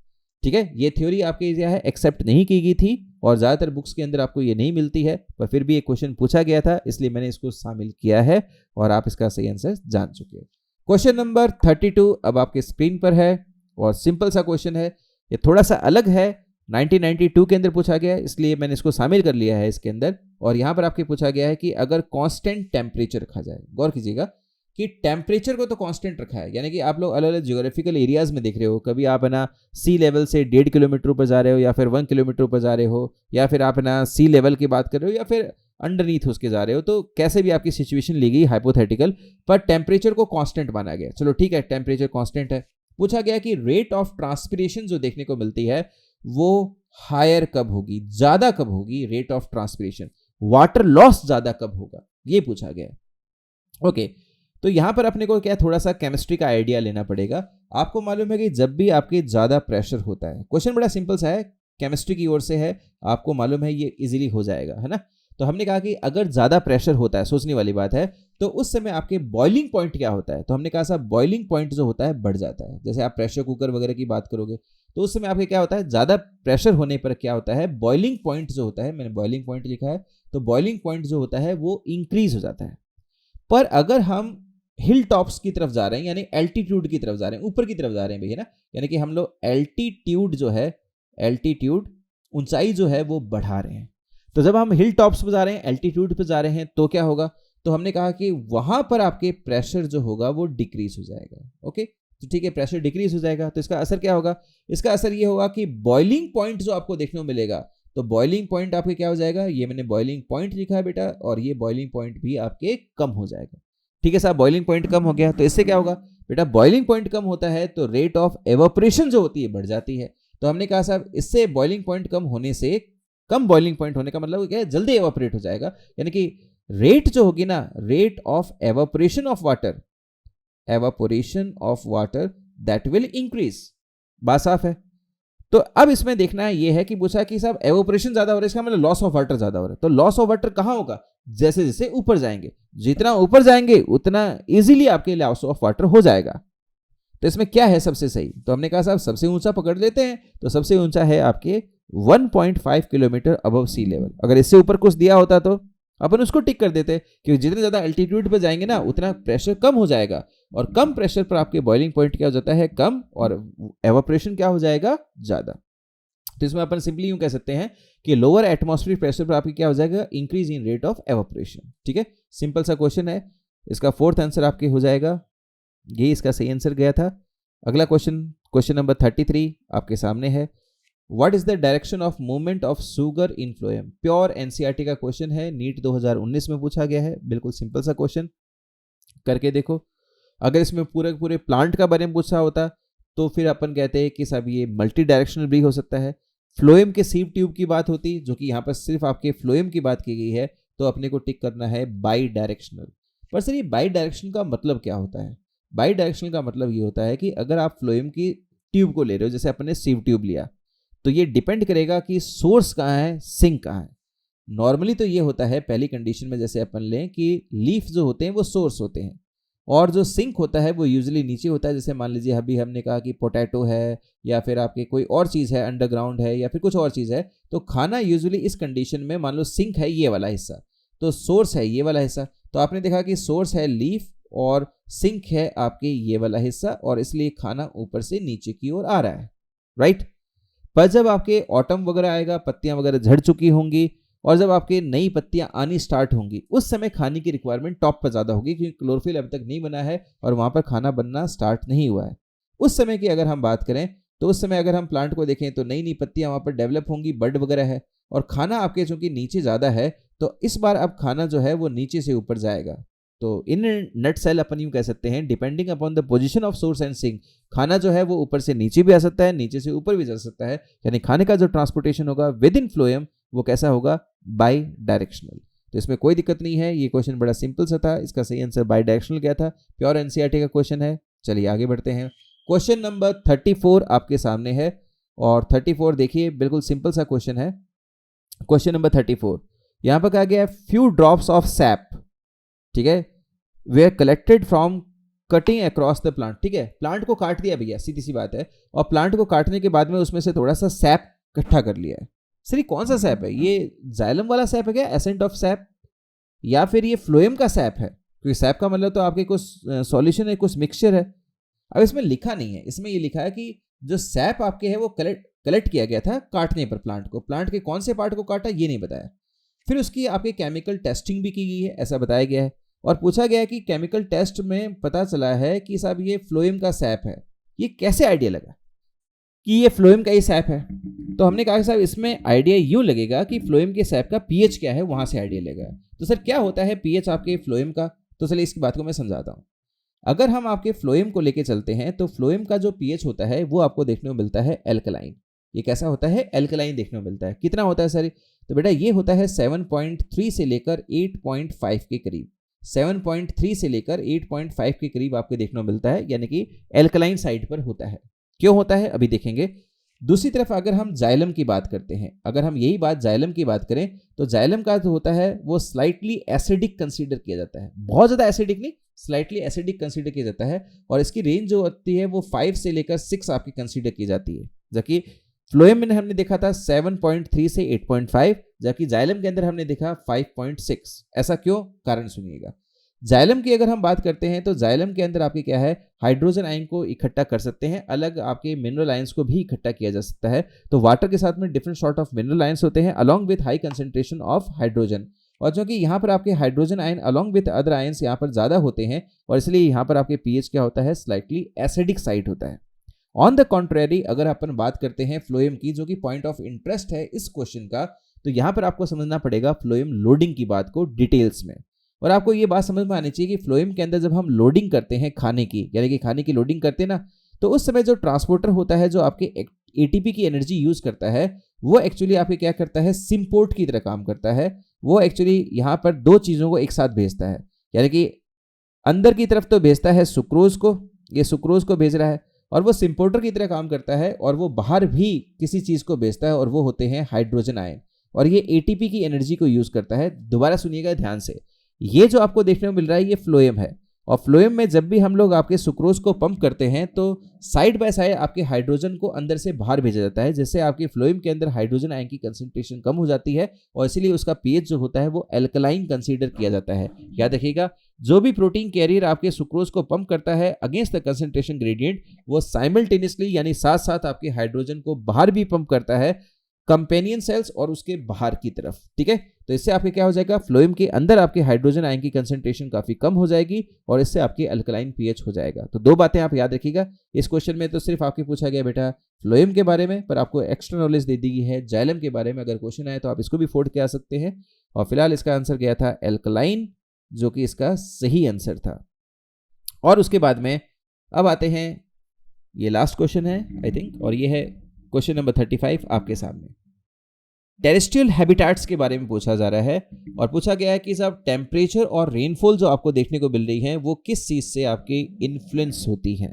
ठीक है, ये थ्योरी आपके क्या है एक्सेप्ट नहीं की गई थी, और ज़्यादातर बुक्स के अंदर आपको ये नहीं मिलती है, पर फिर भी एक क्वेश्चन पूछा गया था इसलिए मैंने इसको शामिल किया है और आप इसका सही आंसर जान चुके हैं। क्वेश्चन नंबर 32 अब आपके स्क्रीन पर है और सिंपल सा क्वेश्चन है, ये थोड़ा सा अलग है, 1992 के अंदर पूछा गया है इसलिए मैंने इसको शामिल कर लिया है इसके अंदर। और यहाँ पर आपके पूछा गया है कि अगर कांस्टेंट टेम्परेचर रखा जाए, गौर कीजिएगा कि टेम्परेचर को तो कांस्टेंट रखा है, यानी कि आप लोग अलग अलग ज्योग्राफिकल एरियाज में देख रहे हो, कभी आप है ना सी लेवल से 1.5 किलोमीटर ऊपर जा रहे हो या फिर 1 किलोमीटर ऊपर जा रहे हो, या फिर आप है ना सी लेवल की बात कर रहे हो या फिर अंडरनीथ उसके जा रहे हो, तो कैसे भी आपकी सिचुएशन ली गई हाइपोथेटिकल, पर टेम्परेचर को कांस्टेंट माना गया। चलो ठीक है, टेम्परेचर कांस्टेंट है। पूछा गया कि रेट ऑफ ट्रांसपिरेशन जो देखने को मिलती है वो हायर कब होगी, ज्यादा कब होगी, rate of transpiration, water loss ज्यादा कब होगा, ये पूछा गया है। ओके, तो यहां पर अपने को क्या थोड़ा सा केमिस्ट्री का आइडिया लेना पड़ेगा। आपको मालूम है कि जब भी आपके ज्यादा प्रेशर होता है, क्वेश्चन बड़ा सिंपल सा है, केमिस्ट्री की ओर से है, आपको मालूम है ये इजीली हो जाएगा, है ना। तो हमने कहा कि अगर ज्यादा प्रेशर होता है, सोचने वाली बात है, तो उस समय आपके बॉइलिंग पॉइंट क्या होता है, तो हमने कहा साहब बॉइलिंग पॉइंट जो होता है बढ़ जाता है। जैसे आप प्रेशर कुकर वगैरह की बात करोगे तो उस समय आपके क्या होता है, ज्यादा प्रेशर होने पर क्या होता है, बॉइलिंग पॉइंट जो होता है, मैंने बॉइलिंग पॉइंट लिखा है, तो बॉइलिंग पॉइंट जो होता है वो इंक्रीज हो जाता है। पर अगर हम हिल टॉप्स की तरफ जा रहे हैं, यानी एल्टीट्यूड की तरफ जा रहे हैं, ऊपर की तरफ जा रहे हैं भैया ना, यानी कि हम लोग एल्टीट्यूड जो है, एल्टीट्यूड ऊंचाई जो है वो बढ़ा रहे हैं। तो जब हम हिल टॉप्स पर जा रहे हैं, एल्टीट्यूड पर जा रहे हैं, तो क्या होगा, तो हमने कहा कि वहां पर आपके प्रेशर जो होगा वो डिक्रीज हो जाएगा। ओके, तो ठीक है, प्रेशर डिक्रीज हो जाएगा, तो इसका असर क्या होगा, इसका असर ये होगा कि बॉइलिंग पॉइंट जो आपको देखने को मिलेगा, तो बॉइलिंग पॉइंट आपके क्या हो जाएगा, ये मैंने बॉइलिंग पॉइंट लिखा है बेटा, और ये बॉइलिंग पॉइंट भी आपके कम हो जाएगा। ठीक है साहब, बॉइलिंग पॉइंट कम हो गया, तो इससे क्या होगा बेटा, बॉइलिंग पॉइंट कम होता है तो रेट ऑफ एवापोरेशन जो होती है बढ़ जाती है। तो हमने कहा साहब इससे बॉइलिंग पॉइंट कम होने से, कम बॉइलिंग पॉइंट होने का मतलब क्या है, जल्दी एवापोरेट हो जाएगा, यानी कि रेट जो होगी ना, rate of evaporation of water, evaporation of water that will increase. बात साफ है। तो अब इसमें देखना है ये है कि पूछा कि साहब एवापोरेशन ज्यादा हो रहा है, इसका मतलब लॉस ऑफ वाटर ज्यादा हो रहा है। तो लॉस ऑफ वाटर कहां होगा, जैसे जैसे ऊपर जाएंगे, जितना ऊपर जाएंगे उतना इजीली आपके लॉस ऑफ वाटर हो जाएगा। तो इसमें क्या है सबसे सही, तो हमने कहा साहब सबसे ऊंचा पकड़ लेते हैं, तो सबसे ऊंचा है आपके 1.5 किलोमीटर अबव सी लेवल। अगर इससे ऊपर कुछ दिया होता तो अपन उसको टिक कर देते, क्योंकि जितने ज्यादा एल्टीट्यूड पर जाएंगे ना उतना प्रेशर कम हो जाएगा, और कम प्रेशर पर आपके बॉइलिंग पॉइंट क्या हो जाता है, कम, और एवापोरेशन क्या हो जाएगा, ज्यादा। तो इसमें अपन सिंपली यूं कह सकते हैं कि लोअर एटमॉस्फेरिक प्रेशर पर आपकी क्या हो जाएगा, increase in rate of evaporation. ठीक है, सिंपल सा क्वेश्चन है, इसका फोर्थ आंसर आपके हो जाएगा, ये इसका सही आंसर गया था। अगला क्वेश्चन, क्वेश्चन नंबर 33 आपके सामने है, what is the direction of movement of sugar in phloem. Pure NCERT का क्वेश्चन है, नीट 2019 में पूछा गया है, बिल्कुल सिंपल सा क्वेश्चन, करके देखो। अगर इसमें पूरे पूरे प्लांट का बारे में पूछा होता तो फिर अपन कहते हैं कि साहब ये मल्टी डायरेक्शनल भी हो सकता है। फ्लोएम के सीव ट्यूब की बात होती, जो कि यहाँ पर सिर्फ आपके फ्लोएम की बात की गई है, तो अपने को टिक करना है बाई डायरेक्शनल। पर सर ये बाई डायरेक्शनल का मतलब क्या होता है, बाई डायरेक्शनल का मतलब ये होता है कि अगर आप फ्लोएम की ट्यूब को ले रहे हो, जैसे अपन ने सीव ट्यूब लिया, तो ये डिपेंड करेगा कि सोर्स कहाँ है, सिंक कहाँ है। नॉर्मली तो ये होता है पहली कंडीशन में, जैसे अपन लें कि लीफ जो होते हैं वो सोर्स होते हैं, और जो सिंक होता है वो यूजुअली नीचे होता है। जैसे मान लीजिए अभी हमने कहा कि पोटैटो है, या फिर आपके कोई और चीज़ है, अंडरग्राउंड है, या फिर कुछ और चीज़ है, तो खाना यूजुअली इस कंडीशन में, मान लो सिंक है ये वाला हिस्सा, तो सोर्स है ये वाला हिस्सा, तो आपने देखा कि सोर्स है लीफ और सिंक है आपके ये वाला हिस्सा, और इसलिए खाना ऊपर से नीचे की ओर आ रहा है, राइट। पर जब आपके ऑटम वगैरह आएगा, पत्तियां वगैरह झड़ चुकी होंगी, और जब आपके नई पत्तियां आनी स्टार्ट होंगी, उस समय खाने की रिक्वायरमेंट टॉप पर ज़्यादा होगी, क्योंकि क्लोरोफिल अभी तक नहीं बना है और वहाँ पर खाना बनना स्टार्ट नहीं हुआ है। उस समय की अगर हम बात करें तो उस समय अगर हम प्लांट को देखें तो नई नई पत्तियां वहाँ पर डेवलप होंगी, बड वगैरह है, और खाना आपके चूंकि नीचे ज़्यादा है, तो इस बार अब खाना जो है वो नीचे से ऊपर जाएगा। तो इन नट सेल अपन यूँ कह सकते हैं, depending upon the position of source and sink, खाना जो है वो ऊपर से नीचे भी आ सकता है, नीचे से ऊपर भी जा सकता है, यानी खाने का जो ट्रांसपोर्टेशन होगा विद इन फ्लोएम वो कैसा होगा, बाई डायरेक्शनल। तो इसमें कोई दिक्कत नहीं है, ये क्वेश्चन बड़ा सिंपल सा था, इसका सही आंसर बाई डायरेक्शनल गया था, प्योर एनसीईआरटी का क्वेश्चन है। चलिए आगे बढ़ते हैं, क्वेश्चन नंबर 34 आपके सामने है, और 34 देखिए बिल्कुल सिंपल सा क्वेश्चन है। क्वेश्चन नंबर 34 यहाँ पर कहा गया है, फ्यू ड्रॉप्स ऑफ सैप, ठीक है, वे collected from cutting across the plant. ठीक है, प्लांट को काट दिया भैया, सीधी सी बात है, और प्लांट को काटने के बाद में उसमें से थोड़ा सा सैप इकट्ठा कर लिया है, सर ये कौन सा सैप है, ये जाइलम वाला सैप है क्या, एसेंट ऑफ सैप, या फिर ये फ्लोएम का सैप है? क्योंकि सैप का मतलब तो आपके कुछ सॉल्यूशन है, कुछ मिक्सचर है। अब इसमें लिखा नहीं है, इसमें ये लिखा है कि जो सैप आपके है वो कलेक्ट किया गया था काटने पर प्लांट को, प्लांट के कौन से पार्ट को काटा ये नहीं बताया। फिर उसकी आपके केमिकल टेस्टिंग भी की गई है ऐसा बताया गया है, और पूछा गया है कि केमिकल टेस्ट में पता चला है कि साहब ये फ्लोएम का सैप है। ये कैसे आइडिया लगा कि ये फ्लोएम का ही सैप है? तो हमने कहा कि साहब इसमें आइडिया यूं लगेगा कि फ्लोएम के सैप का पीएच क्या है, वहां से आइडिया लगेगा। तो सर क्या होता है पीएच आपके फ्लोएम का? तो चलिए इसकी बात को मैं समझाता हूं। अगर हम आपके फ्लोएम को लेके चलते हैं तो फ्लोएम का जो पीएच होता है वो आपको देखने को मिलता है एल्कलाइन। ये कैसा होता है? एल्कलाइन देखने को मिलता है। कितना होता है सर? तो बेटा ये होता है 7.3 से लेकर 8.5 के करीब, 7.3 से लेकर 8.5 के करीब आपको देखने को मिलता है, यानी कि एल्कलाइन साइड पर होता है। क्यों होता है अभी देखेंगे। दूसरी तरफ अगर हम जाइलम की बात करते हैं, अगर हम यही बात जाइलम की बात करें तो जाइलम का जो होता है वो स्लाइटली एसिडिक कंसीडर किया जाता है, बहुत ज़्यादा एसिडिक नहीं, स्लाइटली एसिडिक कंसीडर किया जाता है, और इसकी रेंज जो होती है वो 5 से लेकर 6 आपकी कंसीडर की जाती है। जबकि फ्लोएम में हमने देखा था 7.3 से 8.5, जबकि जाइलम के अंदर हमने देखा 5.6। ऐसा क्यों? कारण सुनिएगा। जाइलम की अगर हम बात करते हैं तो जाइलम के अंदर आपके क्या है, हाइड्रोजन आयन को इकट्ठा कर सकते हैं, अलग आपके मिनरल आयंस को भी इकट्ठा किया जा सकता है। तो वाटर के साथ में different sort of mineral ions होते हैं along with high concentration of hydrogen, और जो कि यहाँ पर आपके hydrogen ion along with other ions यहाँ पर ज़्यादा होते हैं, और इसलिए यहाँ पर आपके पीएच क्या होता है, स्लाइटली एसिडिक साइड होता है। ऑन द कॉन्ट्रेरी अगर अपन बात करते हैं फ्लोएम की, जो कि पॉइंट ऑफ इंटरेस्ट है इस क्वेश्चन का, तो यहाँ पर आपको समझना पड़ेगा फ्लोएम लोडिंग की बात को डिटेल्स में। और आपको ये बात समझ में आनी चाहिए कि फ्लोएम के अंदर जब हम लोडिंग करते हैं खाने की, यानी कि खाने की लोडिंग करते हैं ना, तो उस समय जो ट्रांसपोर्टर होता है जो आपके एटीपी की एनर्जी यूज करता है, वो एक्चुअली आपके क्या करता है, सिम्पोर्ट की तरह काम करता है। वो एक्चुअली यहाँ पर दो चीज़ों को एक साथ भेजता है, यानी कि अंदर की तरफ तो भेजता है सुक्रोज को, ये सुक्रोज को भेज रहा है, और वो सिम्पोर्टर की तरह काम करता है, और वो बाहर भी किसी चीज़ को भेजता है, और वो होते हैं हाइड्रोजन आयन, और ये एटीपी की एनर्जी को यूज करता है। दोबारा सुनिएगा ध्यान से, ये जो आपको देखने को मिल रहा है ये फ्लोएम है, और फ्लोएम में जब भी हम लोग आपके सुक्रोज को पंप करते हैं तो साइड बाय साइड आपके हाइड्रोजन को अंदर से बाहर भेजा जाता है, जिससे आपके फ्लोएम के अंदर हाइड्रोजन आयन की कंसंट्रेशन कम हो जाती है, और इसीलिए उसका पीएच जो होता है वो एल्कलाइन कंसीडर किया जाता है। याद रखिएगा, जो भी प्रोटीन कैरियर आपके सुक्रोज को पंप करता है अगेंस्ट द कंसंट्रेशन ग्रेडियंट, वो साइमल्टेनियसली यानी साथ साथ आपके हाइड्रोजन को बाहर भी पंप करता है, कंपेनियन सेल्स और उसके बाहर की तरफ। ठीक है, तो इससे आपके क्या हो जाएगा, फ्लोएम के अंदर आपके हाइड्रोजन आयन की कंसंट्रेशन काफी कम हो जाएगी, और इससे आपकी अल्कलाइन पीएच हो जाएगा। तो दो बातें आप याद रखिएगा। इस क्वेश्चन में तो सिर्फ आपके पूछा गया बेटा फ्लोएम के बारे में, पर आपको एक्स्ट्रा नॉलेज दे दी गई है जाइलम के बारे में। अगर क्वेश्चन आए तो आप इसको भी फोड़ के आ सकते हैं, और फिलहाल इसका आंसर गया था एल्कलाइन, जो कि इसका सही आंसर था। और उसके बाद में अब आते हैं, ये लास्ट क्वेश्चन है आई थिंक, और ये है क्वेश्चन नंबर 35 आपके सामने। टेरेस्ट्रियल हैबिटाट्स के बारे में पूछा जा रहा है, और पूछा गया है कि साहब टेम्परेचर और रेनफॉल जो आपको देखने को मिल रही है वो किस चीज से आपकी इन्फ्लुएंस होती है।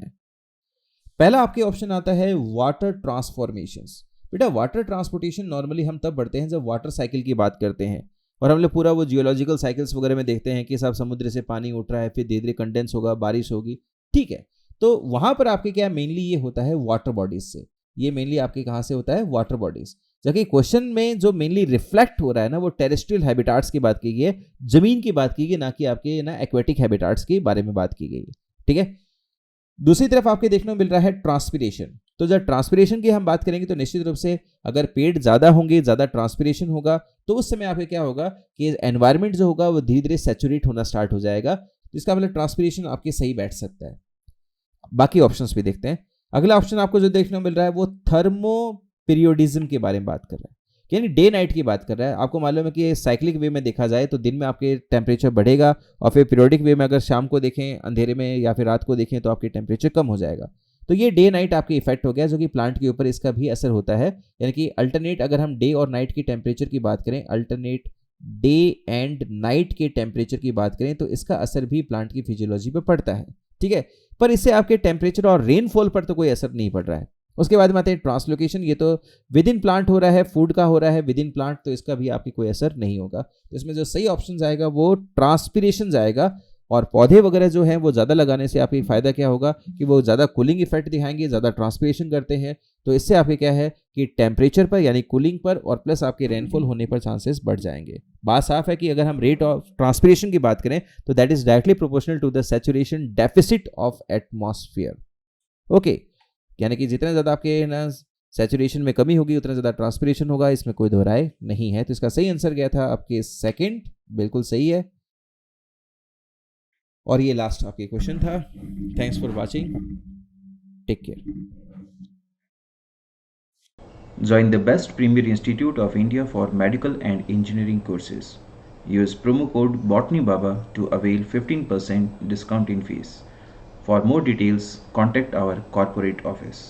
पहला आपके ऑप्शन आता है वाटर ट्रांसफॉर्मेशंस। बेटा वाटर ट्रांसपोर्टेशन नॉर्मली हम तब बढ़ते हैं जब वाटर साइकिल की बात करते हैं, और हम लोग पूरा वो जियोलॉजिकल साइकिल्स वगैरह में देखते हैं कि साहब समुद्र से पानी उठ रहा है, फिर धीरे धीरे कंडेंस होगा, बारिश होगी। ठीक है, तो वहां पर आपके क्या मेनली ये होता है वाटर बॉडीज से, ये मेनली आपके कहां से होता है, वाटर बॉडीज। जबकि क्वेश्चन में जो मेनली रिफ्लेक्ट हो रहा है ना, वो टेरेस्ट्रियल हैबिटाट्स की बात की गई है, जमीन की बात की गई, ना कि आपके ना एक्वेटिक हैबिटाट्स के बारे में बात की गई है। ठीक है, दूसरी तरफ आपके देखने को मिल रहा है ट्रांसपिरेशन। तो जब ट्रांसपिरेशन की हम बात करेंगे तो निश्चित रूप से अगर पेड़ ज्यादा होंगे, ज्यादा ट्रांसपिरेशन होगा, तो उस समय आपके क्या होगा कि एनवायरमेंट जो होगा वो धीरे धीरे सैचुरेट होना स्टार्ट हो जाएगा। तो इसका मतलब ट्रांसपिरेशन आपके सही बैठ सकता है। बाकी ऑप्शंस भी देखते हैं। अगला ऑप्शन आपको जो देखने को मिल रहा है वो थर्मो पीरियोडिज्म के बारे में बात कर रहा है, यानी डे नाइट की बात कर रहा है। आपको मालूम है कि साइक्लिक वे में देखा जाए तो दिन में आपके टेम्परेचर बढ़ेगा, और फिर पीरियोडिक वे में अगर शाम को देखें अंधेरे में या फिर रात को देखें तो आपके टेम्परेचर कम हो जाएगा। तो ये डे नाइट आपके इफेक्ट हो गया, जो कि प्लांट के ऊपर इसका भी असर होता है। यानी कि अल्टरनेट अगर हम डे और नाइट की टेम्परेचर की बात करें, अल्टरनेट डे एंड नाइट के टेम्परेचर की बात करें, तो इसका असर भी प्लांट की फिजियोलॉजी पर पड़ता है। ठीक है, पर इससे आपके टेम्परेचर और रेनफॉल पर तो कोई असर नहीं पड़ रहा है। उसके बाद में आते हैं ट्रांसलोकेशन। ये तो विद इन प्लांट हो रहा है, फूड का हो रहा है विद इन प्लांट, तो इसका भी आपकी कोई असर नहीं होगा। तो इसमें जो सही ऑप्शन जाएगा वो ट्रांसपिरेशन जाएगा, और पौधे वगैरह जो हैं वो ज़्यादा लगाने से आपके फ़ायदा क्या होगा कि वो ज़्यादा कूलिंग इफेक्ट दिखाएंगे, ज़्यादा ट्रांसपिरेशन करते हैं, तो इससे आपके क्या है कि टेम्परेचर पर यानी कूलिंग पर और प्लस आपके रेनफॉल होने पर चांसेस बढ़ जाएंगे। बात साफ है कि अगर हम रेट ऑफ ट्रांसपिरेशन की बात करें तो that is directly proportional to the saturation deficit of atmosphere. Okay, यानी कि जितना ज़्यादा आपके ना सैचुरेशन में कमी होगी उतना ज़्यादा ट्रांसपिरेशन होगा, इसमें कोई दो राय नहीं है। तो इसका सही आंसर गया था आपके सेकंड, बिल्कुल सही है। और ये लास्ट आपके क्वेश्चन था। Thanks for watching, take care. Join the best premier institute of India for medical and engineering courses. Use promo code BOTANYBABA to avail 15% discount in fees. For more details, contact our corporate office.